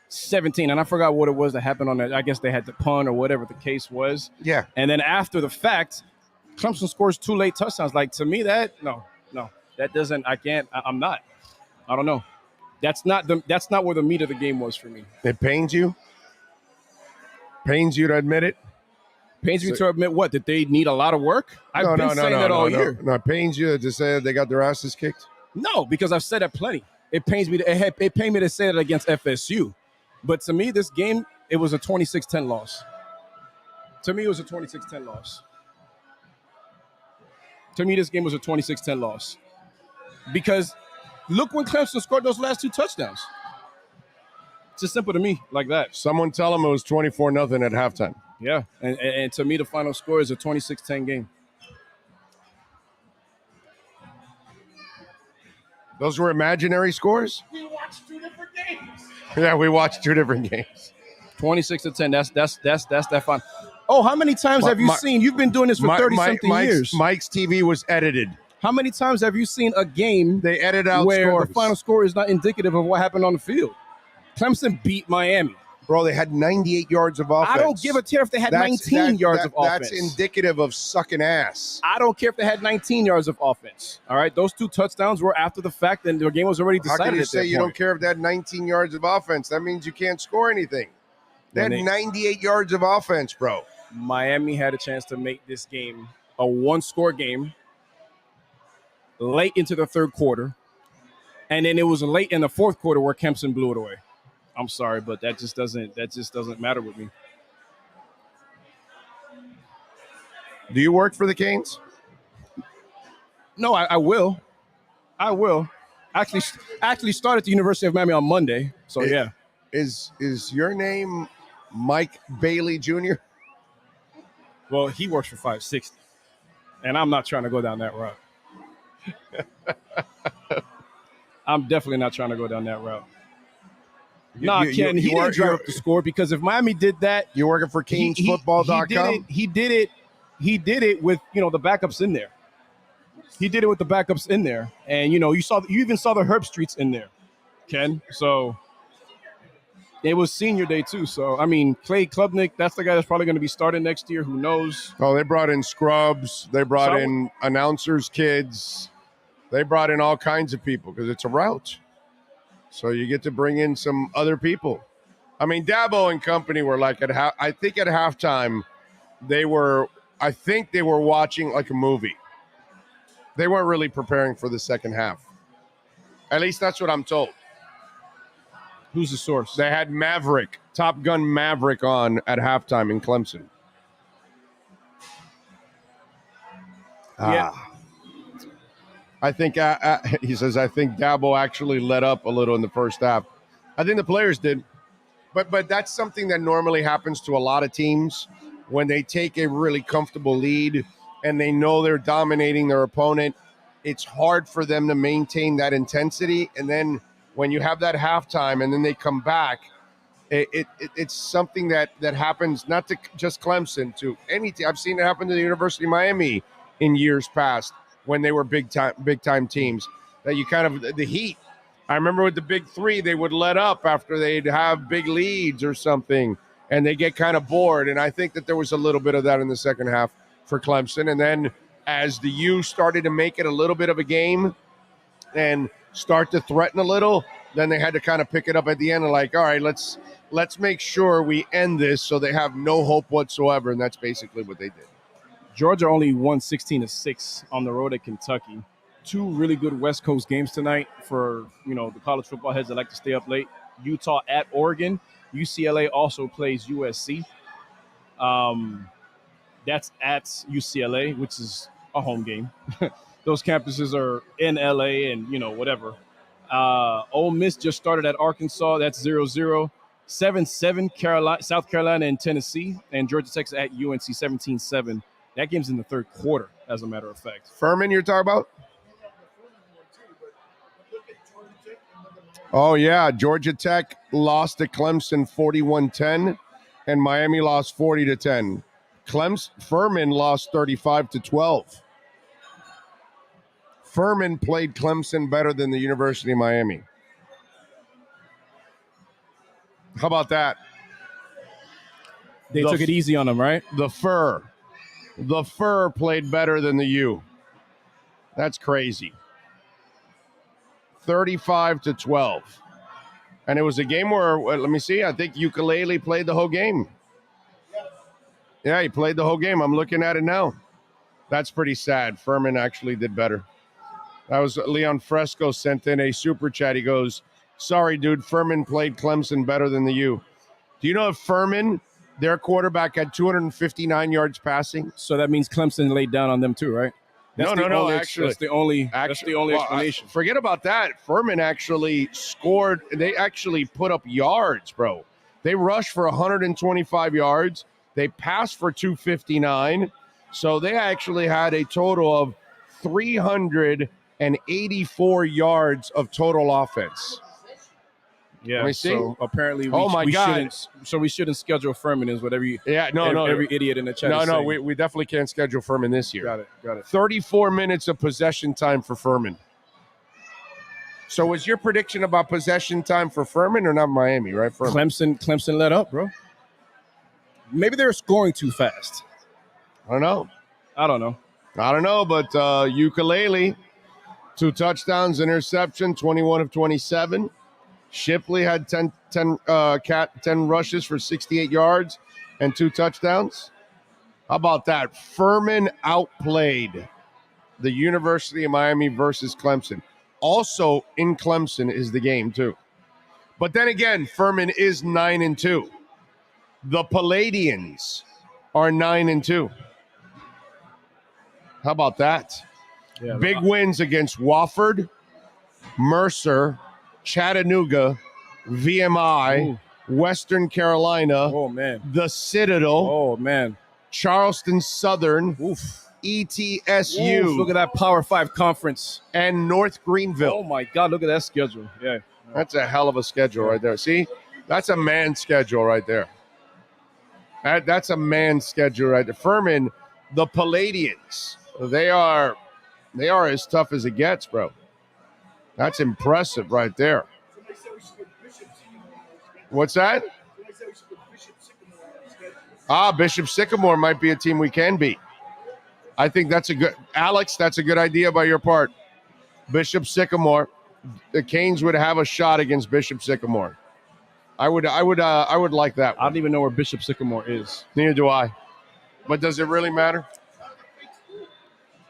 [SPEAKER 7] 17. And I forgot what it was that happened on that. I guess they had to punt or whatever the case was.
[SPEAKER 6] Yeah.
[SPEAKER 7] And then after the fact, Clemson scores 2 late touchdowns. Like, to me, that doesn't. I'm not. I don't know. That's not where the meat of the game was for me.
[SPEAKER 6] It pains you? Pains you to admit it?
[SPEAKER 7] Pains you to admit what? That they need a lot of work? I've been saying that all year.
[SPEAKER 6] No, it pains you to say that they got their asses kicked?
[SPEAKER 7] No, because I've said that plenty. It pains me to say that against FSU. But to me, this game, it was a 26-10 loss. To me, this game was a 26-10 loss. Because look when Clemson scored those last 2 touchdowns. It's just simple to me like that.
[SPEAKER 6] Someone tell them it was 24-0 at halftime.
[SPEAKER 7] Yeah, and to me, the final score is a 26-10 game.
[SPEAKER 6] Those were imaginary scores?
[SPEAKER 8] We watched 2 different games.
[SPEAKER 6] Yeah, we watched 2 different games.
[SPEAKER 7] 26-10. That's that final. Oh, how many times have you seen? You've been doing this for 30-something years.
[SPEAKER 6] Mike's TV was edited.
[SPEAKER 7] How many times have you seen a game
[SPEAKER 6] They edit out
[SPEAKER 7] where
[SPEAKER 6] scores.
[SPEAKER 7] the final score is not indicative of what happened on the field? Clemson beat Miami.
[SPEAKER 6] Bro, they had 98 yards of offense.
[SPEAKER 7] I don't give a tear if they had 19 yards of offense.
[SPEAKER 6] That's indicative of sucking ass.
[SPEAKER 7] I don't care if they had 19 yards of offense. All right, those 2 touchdowns were after the fact, and the game was already decided.
[SPEAKER 6] How can you
[SPEAKER 7] at
[SPEAKER 6] say
[SPEAKER 7] that
[SPEAKER 6] you
[SPEAKER 7] point.
[SPEAKER 6] don't care if they had 19 yards of offense? That means you can't score anything. They had 98 yards of offense, bro.
[SPEAKER 7] Miami had a chance to make this game a one-score game late into the third quarter, and then it was late in the fourth quarter where Clemson blew it away. I'm sorry, but that just doesn't matter with me.
[SPEAKER 6] Do you work for the Canes?
[SPEAKER 7] No, I will. I will. Actually start at the University of Miami on Monday. So yeah.
[SPEAKER 6] Is your name Mike Bailey Jr.?
[SPEAKER 7] Well, he works for 560, and I'm not trying to go down that route. I'm definitely not trying to go down that route. Ken, he didn't drive up the score, because if Miami did that,
[SPEAKER 6] you're working for CanesFootball.com.
[SPEAKER 7] He did it with the backups in there. He did it with the backups in there, and you even saw the Herb Streets in there, Ken. So it was senior day too. So I mean, Clay Klubnik, that's the guy that's probably going to be starting next year. Who knows?
[SPEAKER 6] Oh, they brought in scrubs. They brought in announcers' kids. They brought in all kinds of people because it's a route. So you get to bring in some other people. I mean, Dabo and company were like I think at halftime, they were watching like a movie. They weren't really preparing for the second half. At least that's what I'm told.
[SPEAKER 7] Who's the source?
[SPEAKER 6] They had Maverick, Top Gun Maverick on at halftime in Clemson.
[SPEAKER 7] Yeah.
[SPEAKER 6] I think he says, I think Dabo actually let up a little in the first half. I think the players did. But that's something that normally happens to a lot of teams when they take a really comfortable lead and they know they're dominating their opponent. It's hard for them to maintain that intensity. And then when you have that halftime and then they come back, it's something that happens not to just Clemson, to any team. I've seen it happen to the University of Miami in years past when they were big time teams, that you kind of, the heat. I remember with the big three, they would let up after they'd have big leads or something, and they get kind of bored. And I think that there was a little bit of that in the second half for Clemson. And then as the U started to make it a little bit of a game and start to threaten a little, then they had to kind of pick it up at the end and like, all right, let's make sure we end this so they have no hope whatsoever. And that's basically what they did.
[SPEAKER 7] Georgia only won 16-6 on the road at Kentucky. 2 really good West Coast games tonight for, the college football heads that like to stay up late. Utah at Oregon. UCLA also plays USC. That's at UCLA, which is a home game. Those campuses are in LA and, whatever. Ole Miss just started at Arkansas. That's 0-0. 7-7 South Carolina and Tennessee. And Georgia Tech at UNC 17-7. That game's in the third quarter, as a matter of fact.
[SPEAKER 6] Furman, you're talking about? Oh, yeah. Georgia Tech lost to Clemson 41-10, and Miami lost 40-10. Furman lost 35-12. Furman played Clemson better than the University of Miami. How about that?
[SPEAKER 7] They took it easy on them, right?
[SPEAKER 6] The Fur played better than the U. That's crazy. 35-12. And it was a game where, let me see, I think Ukulele played the whole game. Yeah, he played the whole game. I'm looking at it now. That's pretty sad. Furman actually did better. That was Leon Fresco sent in a super chat. He goes, sorry, dude, Furman played Clemson better than the U. Do you know if Furman, their quarterback, had 259 yards passing?
[SPEAKER 7] So that means Clemson laid down on them too, right?
[SPEAKER 6] No, actually.
[SPEAKER 7] That's the only explanation.
[SPEAKER 6] Forget about that. Furman actually scored. They actually put up yards, bro. They rushed for 125 yards. They passed for 259. So they actually had a total of 384 yards of total offense.
[SPEAKER 7] Yeah.
[SPEAKER 6] Let me see.
[SPEAKER 7] So apparently,
[SPEAKER 6] God.
[SPEAKER 7] shouldn't. So we shouldn't schedule Furman. Is what every idiot in the chat. is saying.
[SPEAKER 6] We definitely can't schedule Furman this year.
[SPEAKER 7] Got it.
[SPEAKER 6] 34 minutes of possession time for Furman. So was your prediction about possession time for Furman or not Miami, right? Furman.
[SPEAKER 7] Clemson let up, bro. Maybe they were scoring too fast.
[SPEAKER 6] I don't know.
[SPEAKER 7] I don't know,
[SPEAKER 6] but Ukulele, 2 touchdowns, interception, 21 of 27. Shipley had 10 rushes for 68 yards and 2 touchdowns. How about that? Furman outplayed the University of Miami versus Clemson. Also in Clemson is the game too. But then again, Furman is 9-2. The Palladians are 9-2. How about that?
[SPEAKER 7] Yeah,
[SPEAKER 6] Big wins against Wofford, Mercer, Chattanooga, VMI, Western Carolina, the Citadel, Charleston Southern, ETSU.
[SPEAKER 7] Oof, look at that Power 5 conference.
[SPEAKER 6] And North Greenville.
[SPEAKER 7] Oh, my God, look at that schedule. Yeah.
[SPEAKER 6] That's a hell of a schedule right there. See, that's a man's schedule right there. That's a man's schedule right there. Furman, the Palladians, they are as tough as it gets, bro. That's impressive right there. What's that? Bishop Sycamore might be a team we can beat. I think that's a good, Alex, that's a good idea by your part. Bishop Sycamore, the Canes would have a shot against Bishop Sycamore. I would like that one.
[SPEAKER 7] I don't even know where Bishop Sycamore is.
[SPEAKER 6] Neither do I. But does it really matter?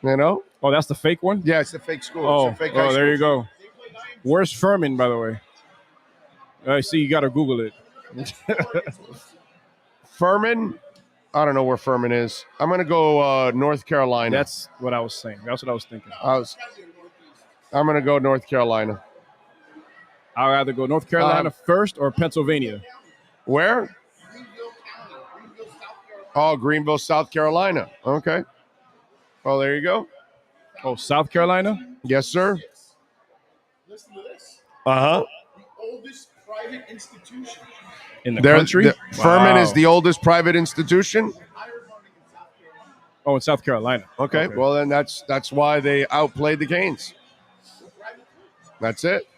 [SPEAKER 6] You know?
[SPEAKER 7] Oh, that's the fake one?
[SPEAKER 6] Yeah, it's the fake school.
[SPEAKER 7] Oh,
[SPEAKER 6] it's a fake
[SPEAKER 7] there you go. Where's Furman, by the way? I see you got to Google it.
[SPEAKER 6] Furman, I don't know where Furman is. I'm going to go North Carolina.
[SPEAKER 7] That's what I was saying. That's what I was thinking.
[SPEAKER 6] I'm going to go North Carolina.
[SPEAKER 7] I'll either go North Carolina first or Pennsylvania.
[SPEAKER 6] Where? Greenville, South Carolina. Okay. Well, there you go.
[SPEAKER 7] Oh, South Carolina?
[SPEAKER 6] Yes, sir.
[SPEAKER 8] Listen to this.
[SPEAKER 6] Uh-huh.
[SPEAKER 8] The oldest private institution
[SPEAKER 7] in the country?
[SPEAKER 6] Furman is the oldest private institution?
[SPEAKER 7] Oh, in South Carolina.
[SPEAKER 6] Okay. Well, then that's why they outplayed the Canes. That's it.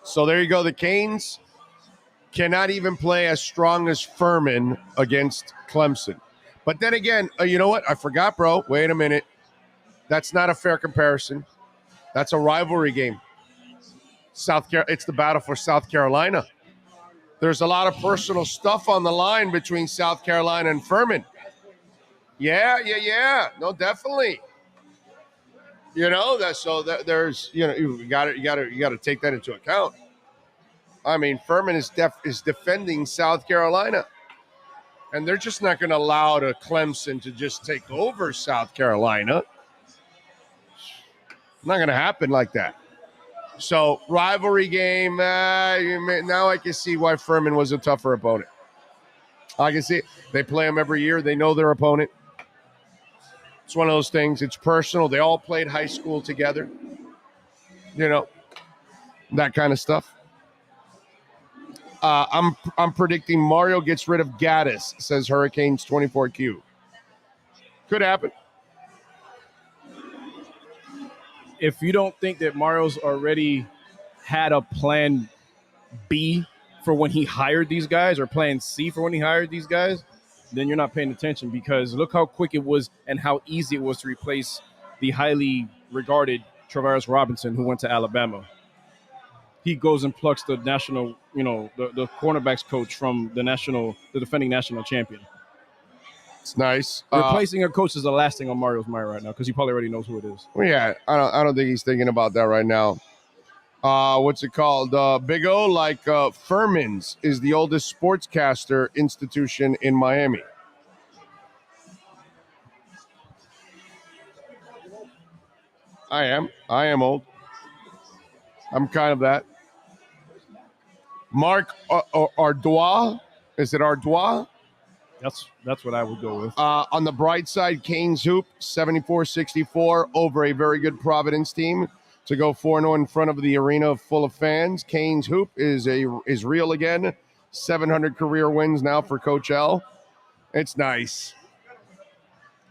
[SPEAKER 6] So there you go. The Canes cannot even play as strong as Furman against Clemson. But then again, you know what? I forgot, bro. Wait a minute. That's not a fair comparison. That's a rivalry game. It's the battle for South Carolina. There's a lot of personal stuff on the line between South Carolina and Furman. Yeah. No, definitely. You know that. So there's, you got to take that into account. I mean, Furman is defending South Carolina, and they're just not going to allow Clemson to just take over South Carolina. Not going to happen like that. So rivalry game. Now I can see why Furman was a tougher opponent. I can see it. They play them every year. They know their opponent. It's one of those things. It's personal. They all played high school together. That kind of stuff. I'm predicting Mario gets rid of Gaddis, says Hurricanes 24Q. Could happen.
[SPEAKER 7] If you don't think that Mario's already had a plan B for when he hired these guys or plan C for when he hired these guys, then you're not paying attention, because look how quick it was and how easy it was to replace the highly regarded Travaris Robinson, who went to Alabama. He goes and plucks the national, the cornerbacks coach from the defending national champion.
[SPEAKER 6] It's nice.
[SPEAKER 7] Replacing a coach is the last thing on Mario's mind right now, because he probably already knows who it is.
[SPEAKER 6] Well, yeah, I don't think he's thinking about that right now. What's it called? Big O, like Furman's is the oldest sportscaster institution in Miami. I am old. I'm kind of that. Mark Ardois. Is it Ardois?
[SPEAKER 7] That's what I would go with.
[SPEAKER 6] On the bright side, Canes hoop 74-64 over a very good Providence team. to go 4-0 in front of the arena full of fans. Canes hoop is real again. 700 career wins now for Coach L. It's nice.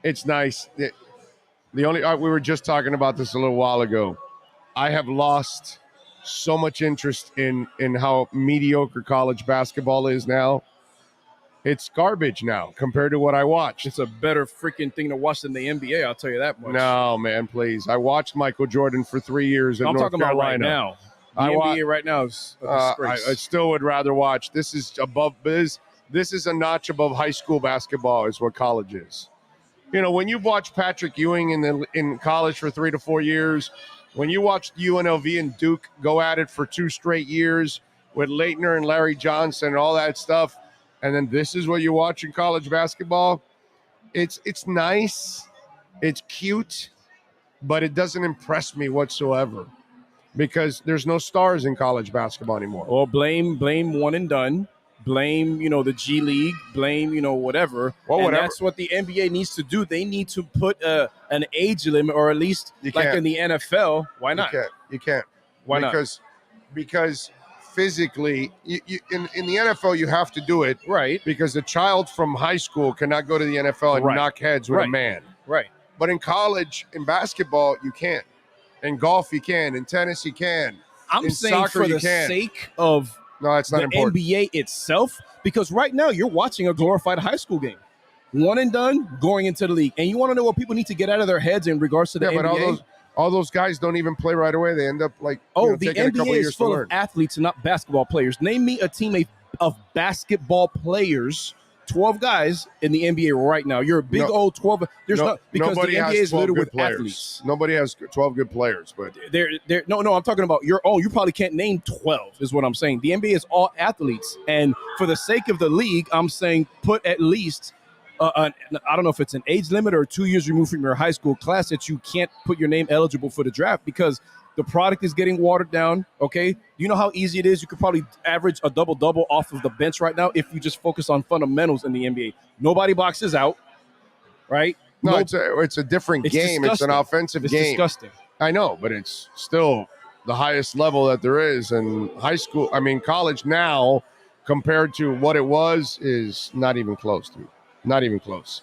[SPEAKER 6] It's nice. The only we were just talking about this a little while ago. I have lost so much interest in how mediocre college basketball is now. It's garbage now compared to what I watched.
[SPEAKER 7] It's a better freaking thing to watch than the NBA, I'll tell you that much.
[SPEAKER 6] No, man, please. I watched Michael Jordan for 3 years in North Carolina.
[SPEAKER 7] I'm talking about right now. The NBA right now is a disgrace.
[SPEAKER 6] I still would rather watch. This is above this is a notch above high school basketball is what college is. You know, when you've watched Patrick Ewing in college for 3 to 4 years, when you watched UNLV and Duke go at it for 2 straight years with Leitner and Larry Johnson and all that stuff, and then this is what you watch in college basketball, it's nice, it's cute, but it doesn't impress me whatsoever because there's no stars in college basketball anymore.
[SPEAKER 7] Or blame one and done. Blame, the G League. Blame, whatever.
[SPEAKER 6] Well,
[SPEAKER 7] and
[SPEAKER 6] whatever.
[SPEAKER 7] That's what the NBA needs to do. They need to put an age limit, or at least in the NFL. Why not?
[SPEAKER 6] You can't.
[SPEAKER 7] Why not?
[SPEAKER 6] Because physically, in the NFL, you have to do it.
[SPEAKER 7] Right.
[SPEAKER 6] Because a child from high school cannot go to the NFL and knock heads with a man.
[SPEAKER 7] Right.
[SPEAKER 6] But in college, in basketball, you can. In golf, you can. In tennis, you can.
[SPEAKER 7] I'm saying for the sake of
[SPEAKER 6] that's not
[SPEAKER 7] the
[SPEAKER 6] important.
[SPEAKER 7] NBA itself, because right now you're watching a glorified high school game. One and done, going into the league. And you want to know what people need to get out of their heads in regards to the NBA?
[SPEAKER 6] But all those guys don't even play right away. They end up
[SPEAKER 7] the
[SPEAKER 6] taking a couple
[SPEAKER 7] NBA
[SPEAKER 6] years
[SPEAKER 7] is full
[SPEAKER 6] to
[SPEAKER 7] of athletes and not basketball players. Name me a team of basketball players, 12 guys in the NBA right now. You're a big old 12. There's not, because the NBA is littered with athletes.
[SPEAKER 6] Nobody has 12 good players, but
[SPEAKER 7] no, I'm talking about your own. You probably can't name 12 is what I'm saying. The NBA is all athletes. And for the sake of the league, I'm saying put at least I don't know if it's an age limit or 2 years removed from your high school class that you can't put your name eligible for the draft because the product is getting watered down, okay? You know how easy it is? You could probably average a double-double off of the bench right now if you just focus on fundamentals in the NBA. Nobody boxes out, right?
[SPEAKER 6] No, it's a different game. It's an offensive game.
[SPEAKER 7] It's disgusting.
[SPEAKER 6] I know, but it's still the highest level that there is. And college now, compared to what it was, is not even close, dude. Not even close.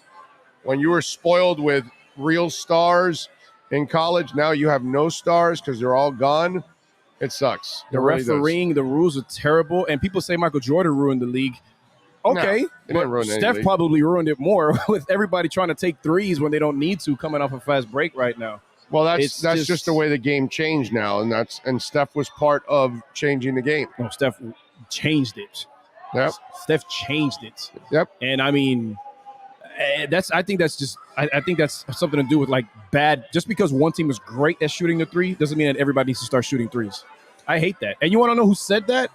[SPEAKER 6] When you were spoiled with real stars in college, now you have no stars because they're all gone. It sucks.
[SPEAKER 7] The refereeing, the rules are terrible. And people say Michael Jordan ruined the league. Okay,
[SPEAKER 6] but
[SPEAKER 7] Steph probably ruined it more with everybody trying to take threes when they don't need to, coming off a fast break right now.
[SPEAKER 6] Well, that's just the way the game changed now, and Steph was part of changing the game.
[SPEAKER 7] No, Steph changed it.
[SPEAKER 6] Yep.
[SPEAKER 7] Steph changed it.
[SPEAKER 6] Yep.
[SPEAKER 7] And I mean, I think that's something to do with bad. Just because one team is great at shooting the three doesn't mean that everybody needs to start shooting threes. I hate that. And you want to know who said that?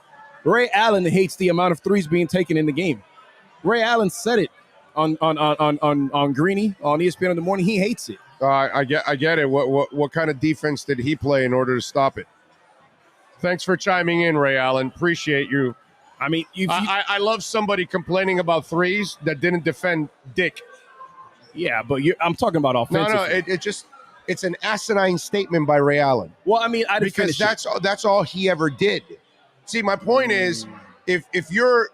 [SPEAKER 7] Ray Allen hates the amount of threes being taken in the game. Ray Allen said it on Greeny on ESPN in the morning. He hates it.
[SPEAKER 6] I get it. What kind of defense did he play in order to stop it? Thanks for chiming in, Ray Allen. Appreciate you.
[SPEAKER 7] I mean,
[SPEAKER 6] I love somebody complaining about threes that didn't defend Dick.
[SPEAKER 7] Yeah, but I'm talking about offensively.
[SPEAKER 6] No, it's an asinine statement by Ray Allen.
[SPEAKER 7] Well, I mean,
[SPEAKER 6] because that's all he ever did. See, my point is, if you're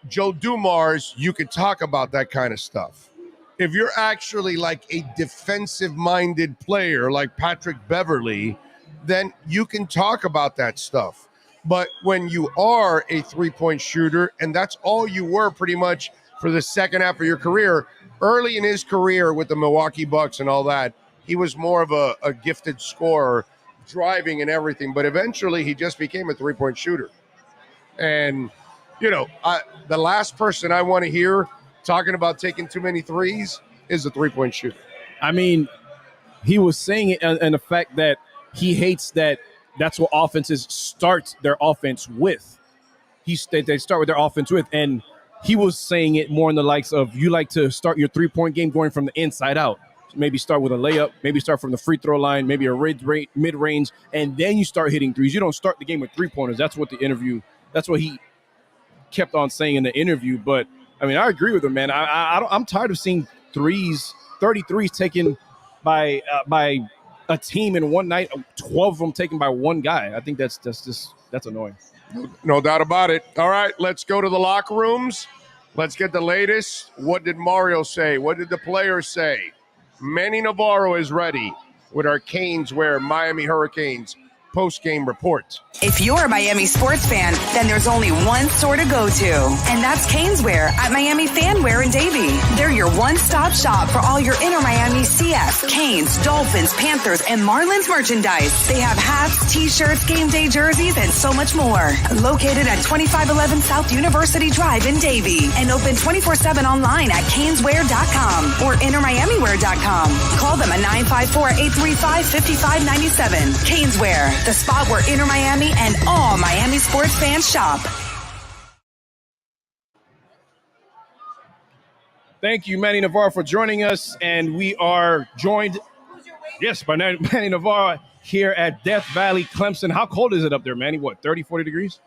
[SPEAKER 6] Joe Dumars, you could talk about that kind of stuff. If you're actually like a defensive-minded player like Patrick Beverley, then you can talk about that stuff. But when you are a three-point shooter, and that's all you were pretty much for the second half of your career, early in his career with the Milwaukee Bucks and all that, he was more of a gifted scorer, driving and everything. But eventually he just became a three-point shooter. And, the last person I want to hear talking about taking too many threes is a three-point shooter.
[SPEAKER 7] I mean, he was saying it and the fact that he hates that's what offenses start their offense with. They start with their offense with, and he was saying it more in the likes of you like to start your three-point game going from the inside out. Maybe start with a layup, maybe start from the free throw line, maybe a mid-range, and then you start hitting threes. You don't start the game with three-pointers. That's what he kept on saying in the interview. But, I mean, I agree with him, man. I'm tired of seeing 30 threes taken by a team in one night, 12 of them taken by one guy. I think that's annoying.
[SPEAKER 6] No doubt about it. All right, let's go to the locker rooms. Let's get the latest. What did Mario say? What did the players say? Manny Navarro is ready with our Canes Wear Miami Hurricanes post-game report.
[SPEAKER 4] If you're a Miami sports fan, then there's only one store to go to, and that's Canes Wear at Miami Fanwear in Davie. They're your one-stop shop for all your Inter Miami CF, Canes, Dolphins, Panthers, and Marlins merchandise. They have hats, t-shirts, game day jerseys, and so much more. Located at 2511 South University Drive in Davie, and open 24/7 online at caneswear.com or intermiamiwear.com. Call them at 954-835-5597. Canes Wear, the spot where Inter Miami and all Miami sports fans shop.
[SPEAKER 7] Thank you, Manny Navarro, for joining us. And we are joined, by Manny Navarro here at Death Valley, Clemson. How cold is it up there, Manny? What, 30, 40 degrees?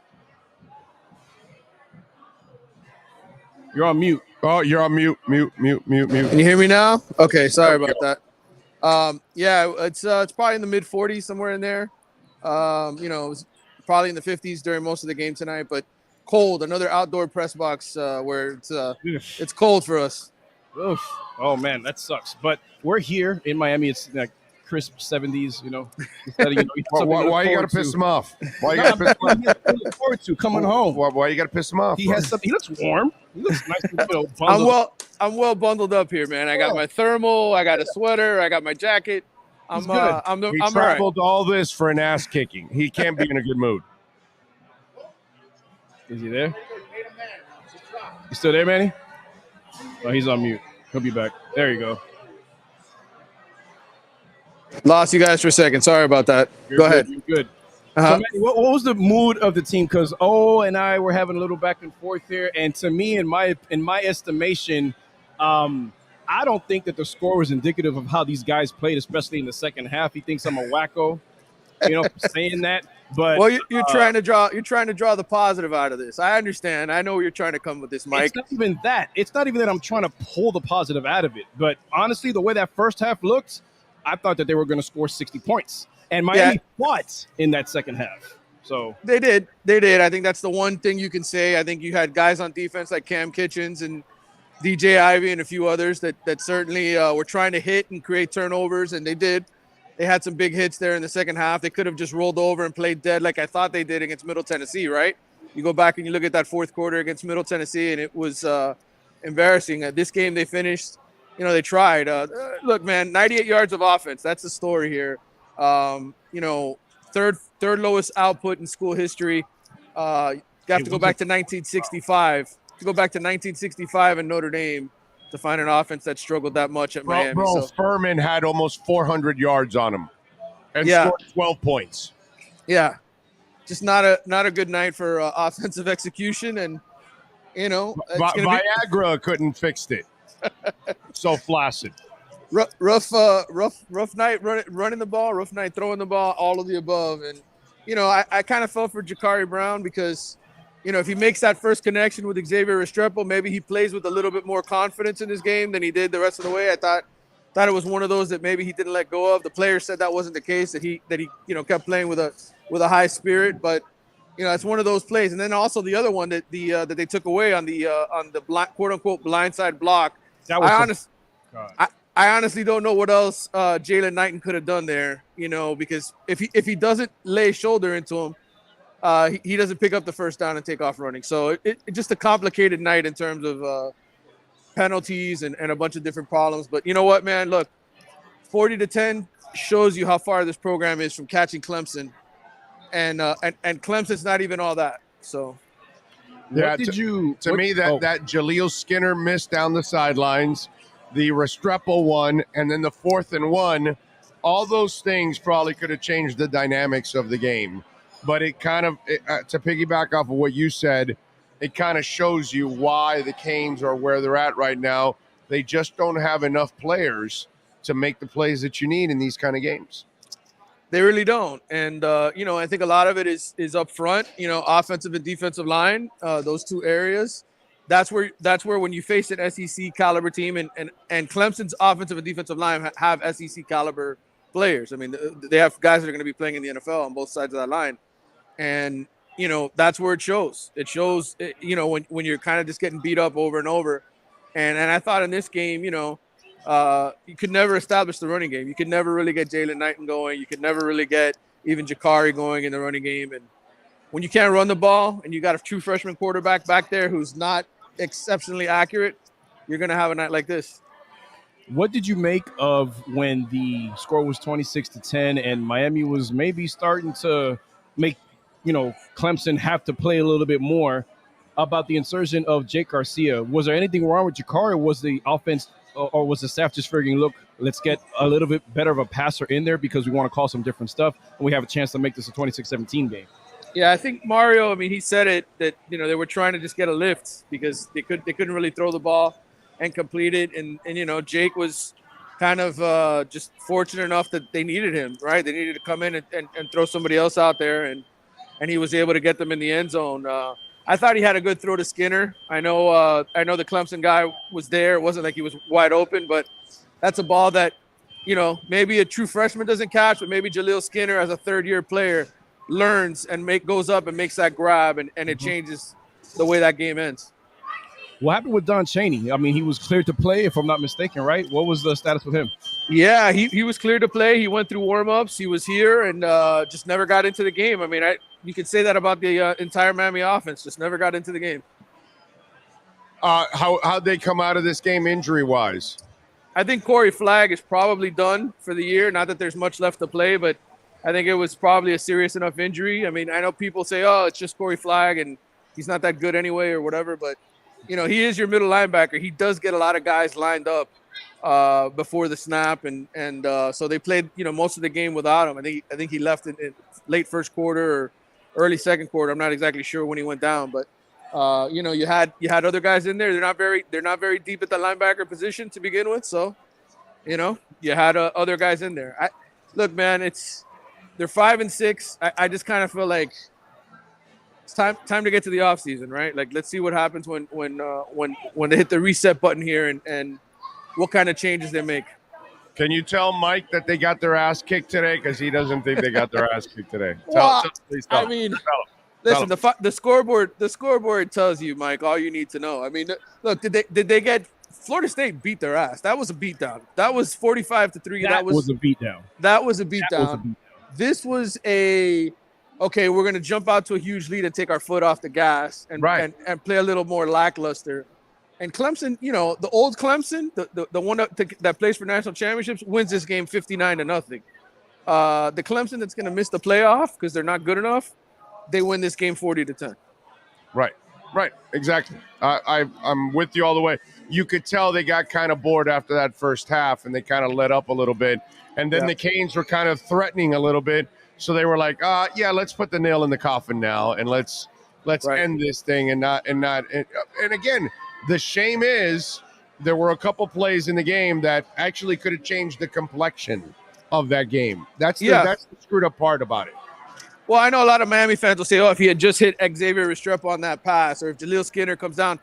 [SPEAKER 7] You're on mute.
[SPEAKER 6] Oh, you're on mute. Mute.
[SPEAKER 9] Can you hear me now? Okay, sorry about that. It's probably in the mid 40s, somewhere in there. It was probably in the 50s during most of the game tonight, but cold. Another outdoor press box where it's cold for us.
[SPEAKER 7] Oof. Oh man, that sucks. But we're here in Miami. It's like crisp 70s.
[SPEAKER 6] Why you gotta piss him off? Why you gotta piss him off?
[SPEAKER 7] Look forward to coming home.
[SPEAKER 6] Why you gotta piss him off?
[SPEAKER 7] He looks warm. He looks nice. Bundled.
[SPEAKER 9] I'm well bundled up here, man. I got my thermal. I got a sweater. I got my jacket.
[SPEAKER 6] He traveled all this for an ass kicking. He can't be in a good mood.
[SPEAKER 7] Is he there? You still there, Manny? Oh, he's on mute. He'll be back. There you go.
[SPEAKER 9] Lost you guys for a second. Sorry about that. Go ahead.
[SPEAKER 7] You're good. So, Manny, what was the mood of the team? Because and I were having a little back and forth here, and to me, in my estimation, I don't think that the score was indicative of how these guys played, especially in the second half. He thinks I'm a wacko, saying that. But
[SPEAKER 9] you're trying to draw the positive out of this. I understand. I know where you're trying to come with this, Mike.
[SPEAKER 7] It's not even that. It's not even that I'm trying to pull the positive out of it. But honestly, the way that first half looked, I thought that they were going to score 60 points. And Miami fought in that second half. So
[SPEAKER 9] they did. I think that's the one thing you can say. I think you had guys on defense like Cam Kitchens and DJ Ivey and a few others that certainly were trying to hit and create turnovers, and they did. They had some big hits there in the second half. They could have just rolled over and played dead like I thought they did against Middle Tennessee, right? You go back and you look at that fourth quarter against Middle Tennessee, and it was embarrassing. This game they finished, they tried. Look, man, 98 yards of offense. That's the story here. Third lowest output in school history. You have to go back to 1965. To go back to 1965 in Notre Dame to find an offense that struggled that much at Miami.
[SPEAKER 6] Furman had almost 400 yards on him and scored 12 points.
[SPEAKER 9] Yeah, just not a good night for offensive execution, and
[SPEAKER 6] Viagra couldn't fix it. So flaccid.
[SPEAKER 9] Rough night running the ball, rough night throwing the ball, all of the above, and I kind of felt for Jakari Brown because. If he makes that first connection with Xavier Restrepo, maybe he plays with a little bit more confidence in his game than he did the rest of the way. I thought it was one of those that maybe he didn't let go of. The players said that wasn't the case, that he kept playing with a high spirit. But it's one of those plays. And then also the other one that they took away on the quote unquote blindside block. I honestly don't know what else Jalen Knighton could have done there. Because if he doesn't lay shoulder into him. He doesn't pick up the first down and take off running. So it just a complicated night in terms of penalties and a bunch of different problems. But you know what, man? Look, 40-10 shows you how far this program is from catching Clemson. And Clemson's not even all that. So
[SPEAKER 6] that Jaleel Skinner missed down the sidelines, the Restrepo one, and then the 4th and 1, all those things probably could have changed the dynamics of the game. But it kind of, to piggyback off of what you said, it kind of shows you why the Canes are where they're at right now. They just don't have enough players to make the plays that you need in these kind of games.
[SPEAKER 9] They really don't. And, I think a lot of it is up front, offensive and defensive line, those two areas. That's where when you face an SEC caliber team and Clemson's offensive and defensive line have SEC caliber players. I mean, they have guys that are going to be playing in the NFL on both sides of that line. And, you know, that's where it shows. It shows, you know, when you're kind of just getting beat up over and over. And I thought in this game, you know, you could never establish the running game. You could never really get Jalen Knighton going. You could never really get even Jakari going in the running game. And when you can't run the ball and you got a true freshman quarterback back there who's not exceptionally accurate, you're going to have a night like this.
[SPEAKER 7] What did you make of when the score was 26-10 and Miami was maybe starting to make, you know, Clemson have to play a little bit more, about the insertion of Jake Garcia? Was there anything wrong with Jakari, or was the offense or was the staff just figuring, look, let's get a little bit better of a passer in there because we want to call some different stuff and we have a chance to make this a 26-17 game?
[SPEAKER 9] Yeah, I think Mario, I mean, he said it that, you know, they were trying to just get a lift because they couldn't really throw the ball and complete it. And you know, Jake was kind of just fortunate enough that they needed him, right? They needed to come in and throw somebody else out there, and he was able to get them in the end zone. I thought he had a good throw to Skinner. I know the Clemson guy was there. It wasn't like he was wide open, but that's a ball that, you know, maybe a true freshman doesn't catch, but maybe Jaleel Skinner as a third-year player learns and goes up and makes that grab, and it changes the way that game ends.
[SPEAKER 7] What happened with Don Chaney? I mean, he was cleared to play, if I'm not mistaken, right? What was the status with him?
[SPEAKER 9] Yeah, he was cleared to play. He went through warm-ups. He was here and just never got into the game. I mean, you could say that about the entire Miami offense, just never got into the game.
[SPEAKER 6] How'd they come out of this game injury-wise?
[SPEAKER 9] I think Corey Flagg is probably done for the year. Not that there's much left to play, but I think it was probably a serious enough injury. I mean, I know people say, oh, it's just Corey Flagg and he's not that good anyway or whatever, but, you know, he is your middle linebacker. He does get a lot of guys lined up before the snap, and so they played, you know, most of the game without him. I think he left in late first quarter or early second quarter. I'm not exactly sure when he went down, but you know, you had other guys in there. They're not very deep at the linebacker position to begin with, so you know, you had other guys in there. Look, man, they're 5-6. I just kind of feel like it's time to get to the offseason, right? Like, let's see what happens when they hit the reset button here and what kind of changes they make.
[SPEAKER 6] Can you tell Mike that they got their ass kicked today? Because he doesn't think they got their ass kicked today. Please tell him.
[SPEAKER 9] I mean, listen, the scoreboard tells you, Mike, all you need to know. I mean, look, did they get Florida State beat their ass? That was a beatdown. That was 45-3. That was a beatdown. That was a beatdown. This was okay, we're going to jump out to a huge lead and take our foot off the gas and play a little more lackluster. And Clemson, you know, the old Clemson, the one that plays for national championships, wins this game 59-0. The Clemson that's going to miss the playoff because they're not good enough, they win this game 40-10.
[SPEAKER 6] Right, exactly. I'm with you all the way. You could tell they got kind of bored after that first half, and they kind of let up a little bit. And then the Canes were kind of threatening a little bit. So they were like, yeah, let's put the nail in the coffin now, and let's end this thing and again, the shame is there were a couple plays in the game that actually could have changed the complexion of that game. That's the screwed up part about it.
[SPEAKER 9] Well, I know a lot of Miami fans will say, oh, if he had just hit Xavier Restrepo on that pass, or if Jaleel Skinner comes down.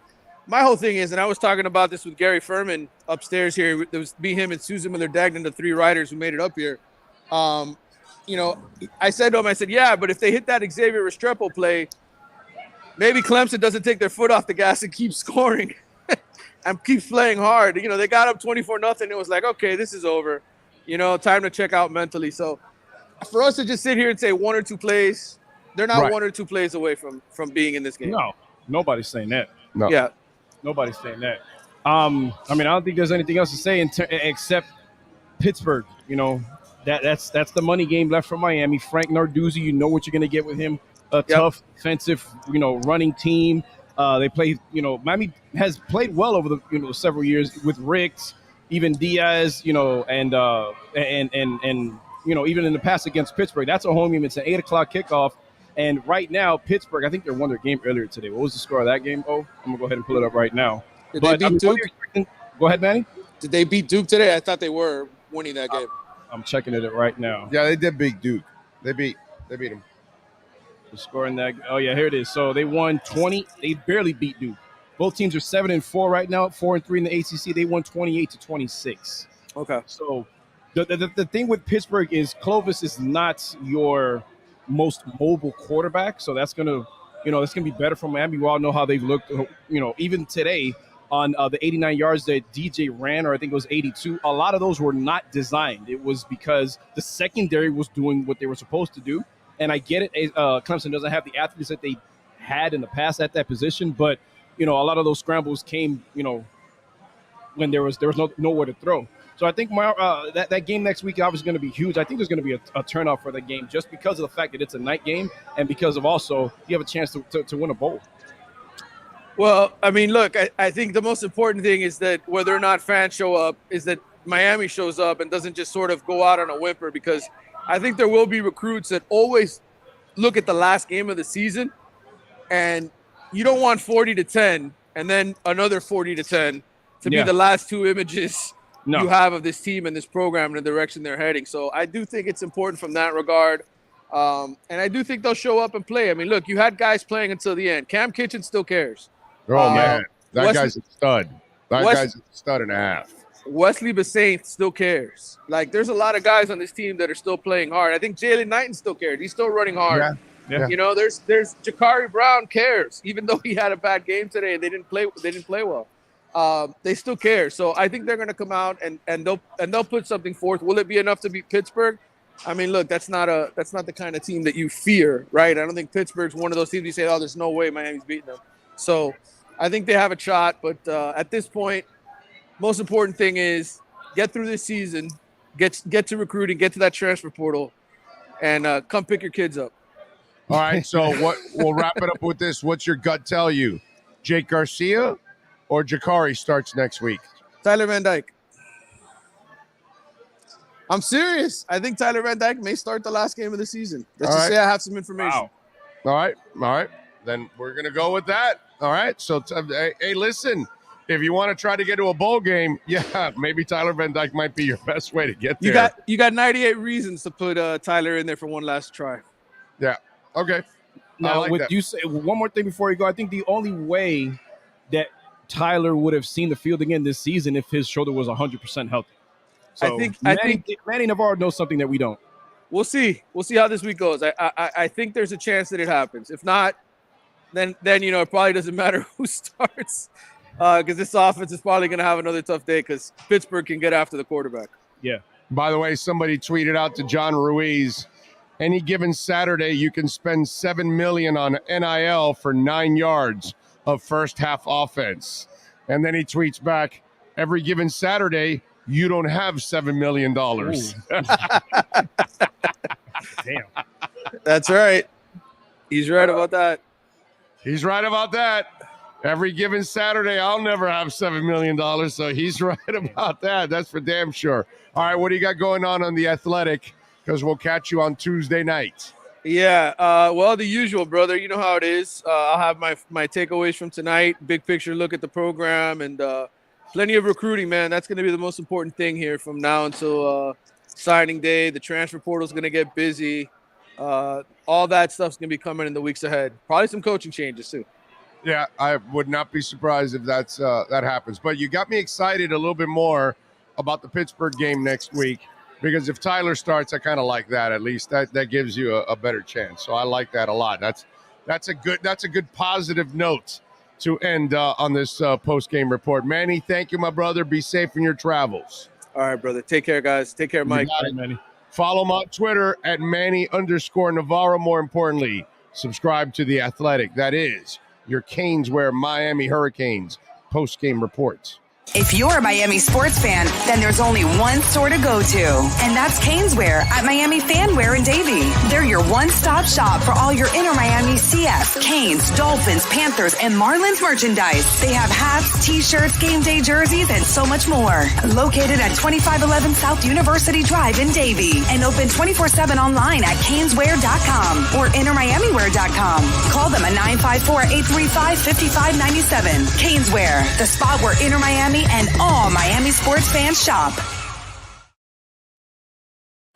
[SPEAKER 9] My whole thing is, and I was talking about this with Gary Furman upstairs here. There was me, him, and Susan Miller-Dagnan, the three riders who made it up here. You know, I said to him, I said, yeah, but if they hit that Xavier Restrepo play, maybe Clemson doesn't take their foot off the gas and keep scoring and keeps playing hard. You know, they got up 24-0. It was like, okay, this is over. You know, time to check out mentally. So for us to just sit here and say one or two plays, they're not one or two plays away from being in this game.
[SPEAKER 7] No, nobody's saying that.
[SPEAKER 6] No.
[SPEAKER 9] Yeah.
[SPEAKER 7] Nobody's saying that. I mean, I don't think there's anything else to say except Pittsburgh. You know, that's the money game left for Miami. Frank Narduzzi, you know what you're going to get with him. A tough, defensive, you know, running team. They play, you know, Miami has played well over the, you know, several years with Ricks, even Diaz, you know, and you know, even in the past against Pittsburgh. That's a home game. It's an 8:00 kickoff. And right now, Pittsburgh, I think they won their game earlier today. What was the score of that game? Oh, I'm going to go ahead and pull it up right now.
[SPEAKER 9] Did they beat Duke?
[SPEAKER 7] Go ahead, Manny.
[SPEAKER 9] Did they beat Duke today? I thought they were winning that game.
[SPEAKER 7] I'm checking it right now.
[SPEAKER 6] Yeah, they did beat Duke. They beat them.
[SPEAKER 7] The score in that. Oh, yeah, here it is. So they won 20. They barely beat Duke. Both teams are 7-4 right now, 4-3 in the ACC. They won 28-26.
[SPEAKER 9] Okay.
[SPEAKER 7] So The thing with Pittsburgh is Clovis is not your most mobile quarterback, so that's gonna be better for Miami. We all know how they've looked. Even today on the 89 yards that DJ ran, or I think it was 82. A lot of those were not designed. It was because the secondary was doing what they were supposed to do. And I get it. Clemson doesn't have the athletes that they had in the past at that position, but a lot of those scrambles came, when there was nowhere to throw. So I think that game next week obviously going to be huge. I think there's going to be a turnout for the game just because of the fact that it's a night game and because of also you have a chance to win a bowl.
[SPEAKER 9] Well, I mean, look, I think the most important thing is that whether or not fans show up is that Miami shows up and doesn't just sort of go out on a whimper, because I think there will be recruits that always look at the last game of the season, and you don't want 40-10 and then another 40-10 to be the last two images you have of this team and this program and the direction they're heading. So I do think it's important from that regard. And I do think they'll show up and play. I mean, look, you had guys playing until the end. Cam Kitchen still cares.
[SPEAKER 6] Oh, man. That guy's a stud. Guy's a stud and a half.
[SPEAKER 9] Wesley Basaint still cares. Like, there's a lot of guys on this team that are still playing hard. I think Jalen Knighton still cares. He's still running hard. Yeah. There's Jakari Brown cares, even though he had a bad game today and they didn't play well. They still care. So I think they're going to come out and they'll put something forth. Will it be enough to beat Pittsburgh? I mean, look, that's not the kind of team that you fear, right? I don't think Pittsburgh's one of those teams you say, oh, there's no way Miami's beating them. So I think they have a shot, but at this point, most important thing is get through this season, get to recruiting, get to that transfer portal, and come pick your kids up.
[SPEAKER 6] All right, so we'll wrap it up with this. What's your gut tell you? Jake Garcia or Jakari starts next week?
[SPEAKER 9] Tyler Van Dyke. I'm serious. I think Tyler Van Dyke may start the last game of the season. Let's just say I have some information.
[SPEAKER 6] Wow. All right. Then we're going to go with that. All right. So, hey, listen, if you want to try to get to a bowl game, maybe Tyler Van Dyke might be your best way to get there.
[SPEAKER 9] You got 98 reasons to put Tyler in there for one last try.
[SPEAKER 6] Yeah. Okay.
[SPEAKER 7] Now, you say one more thing before you go. I think the only way that Tyler would have seen the field again this season if his shoulder was 100% healthy. So I think Manny Navarro knows something that we don't.
[SPEAKER 9] We'll see. We'll see how this week goes. I think there's a chance that it happens. If not, then it probably doesn't matter who starts, because this offense is probably going to have another tough day because Pittsburgh can get after the quarterback.
[SPEAKER 7] Yeah.
[SPEAKER 6] By the way, somebody tweeted out to John Ruiz, any given Saturday you can spend $7 million on NIL for 9 yards of first half offense. And then he tweets back, every given Saturday you don't have $7 million.
[SPEAKER 7] Damn.
[SPEAKER 9] That's right. He's right about that.
[SPEAKER 6] He's right about that. Every given Saturday, I'll never have $7 million. So he's right about that. That's for damn sure. All right, what do you got going on The Athletic? Because we'll catch you on Tuesday night.
[SPEAKER 9] Yeah, well, the usual, brother. You know how it is. I'll have my takeaways from tonight, big picture look at the program, and plenty of recruiting, man. That's going to be the most important thing here from now until signing day. The transfer portal is going to get busy. All that stuff's going to be coming in the weeks ahead. Probably some coaching changes, too.
[SPEAKER 6] Yeah, I would not be surprised if that happens. But you got me excited a little bit more about the Pittsburgh game next week, because if Tyler starts, I kind of like that. At least that gives you a better chance. So I like that a lot. That's a good positive note to end on this post-game report. Manny, thank you, my brother. Be safe in your travels.
[SPEAKER 9] All right, brother. Take care, guys. Take care, Mike.
[SPEAKER 7] Manny.
[SPEAKER 6] Follow him on Twitter at Manny_Navarro. More importantly, subscribe to The Athletic. That is your Caneswear Miami Hurricanes post-game reports.
[SPEAKER 4] If you're a Miami sports fan, then there's only one store to go to, and that's Caneswear at Miami Fanwear in Davie. They're your one-stop shop for all your inner Miami CF, Canes, Dolphins, Panthers, and Marlins merchandise. They have hats, t-shirts, game day jerseys, and so much more. Located at 2511 South University Drive in Davie, and open 24/7 online at caneswear.com or innermiamiwear.com. Call them at 954-835-5597. Caneswear, the spot where inner Miami and all Miami sports fans shop.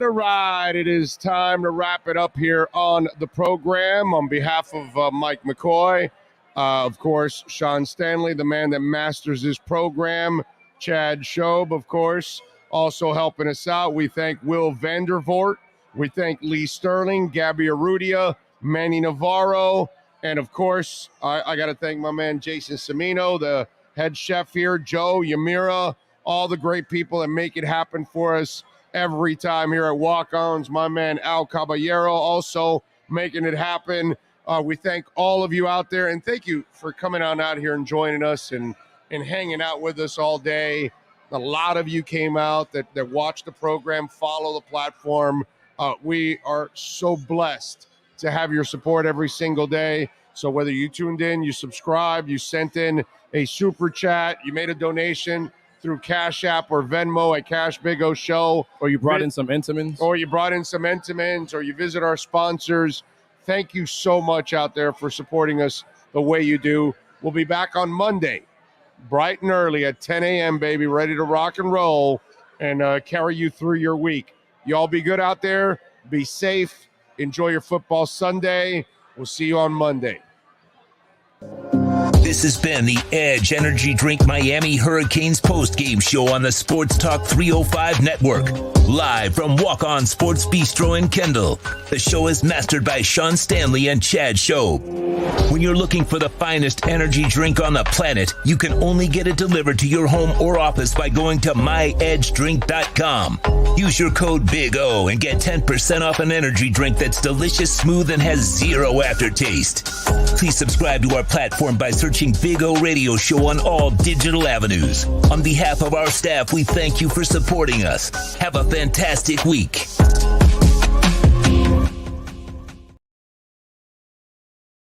[SPEAKER 6] All right, it is time to wrap it up here on the program. On behalf of Mike McCoy, of course, Sean Stanley, the man that masters this program, Chad Shobe, of course, also helping us out. We thank Will Vandervoort. We thank Lee Sterling, Gabby Arrudia, Manny Navarro, and of course, I got to thank my man Jason Semino, the head chef here, Joe, Yamira, all the great people that make it happen for us every time here at Walk-Ons. My man Al Caballero also making it happen. We thank all of you out there, and thank you for coming on out here and joining us and hanging out with us all day. A lot of you came out that watched the program, follow the platform. We are so blessed to have your support every single day. So whether you tuned in, you subscribed, you sent in a super chat, you made a donation through Cash App or Venmo at Cash Big O Show,
[SPEAKER 7] or you brought in some Entenmann's,
[SPEAKER 6] or you visit our sponsors. Thank you so much out there for supporting us the way you do. We'll be back on Monday, bright and early at 10 a.m., baby, ready to rock and roll and carry you through your week. Y'all be good out there. Be safe. Enjoy your football Sunday. We'll see you on Monday.
[SPEAKER 1] This has been the Edge Energy Drink Miami Hurricanes postgame show on the Sports Talk 305 Network. Live from Walk-On Sports Bistro in Kendall. The show is mastered by Sean Stanley and Chad Shope. When you're looking for the finest energy drink on the planet, you can only get it delivered to your home or office by going to myedgedrink.com. Use your code Big O and get 10% off an energy drink that's delicious, smooth, and has zero aftertaste. Please subscribe to our platform by searching Big O Radio Show on all digital avenues. On behalf of our staff, we thank you for supporting us. Have a fantastic week.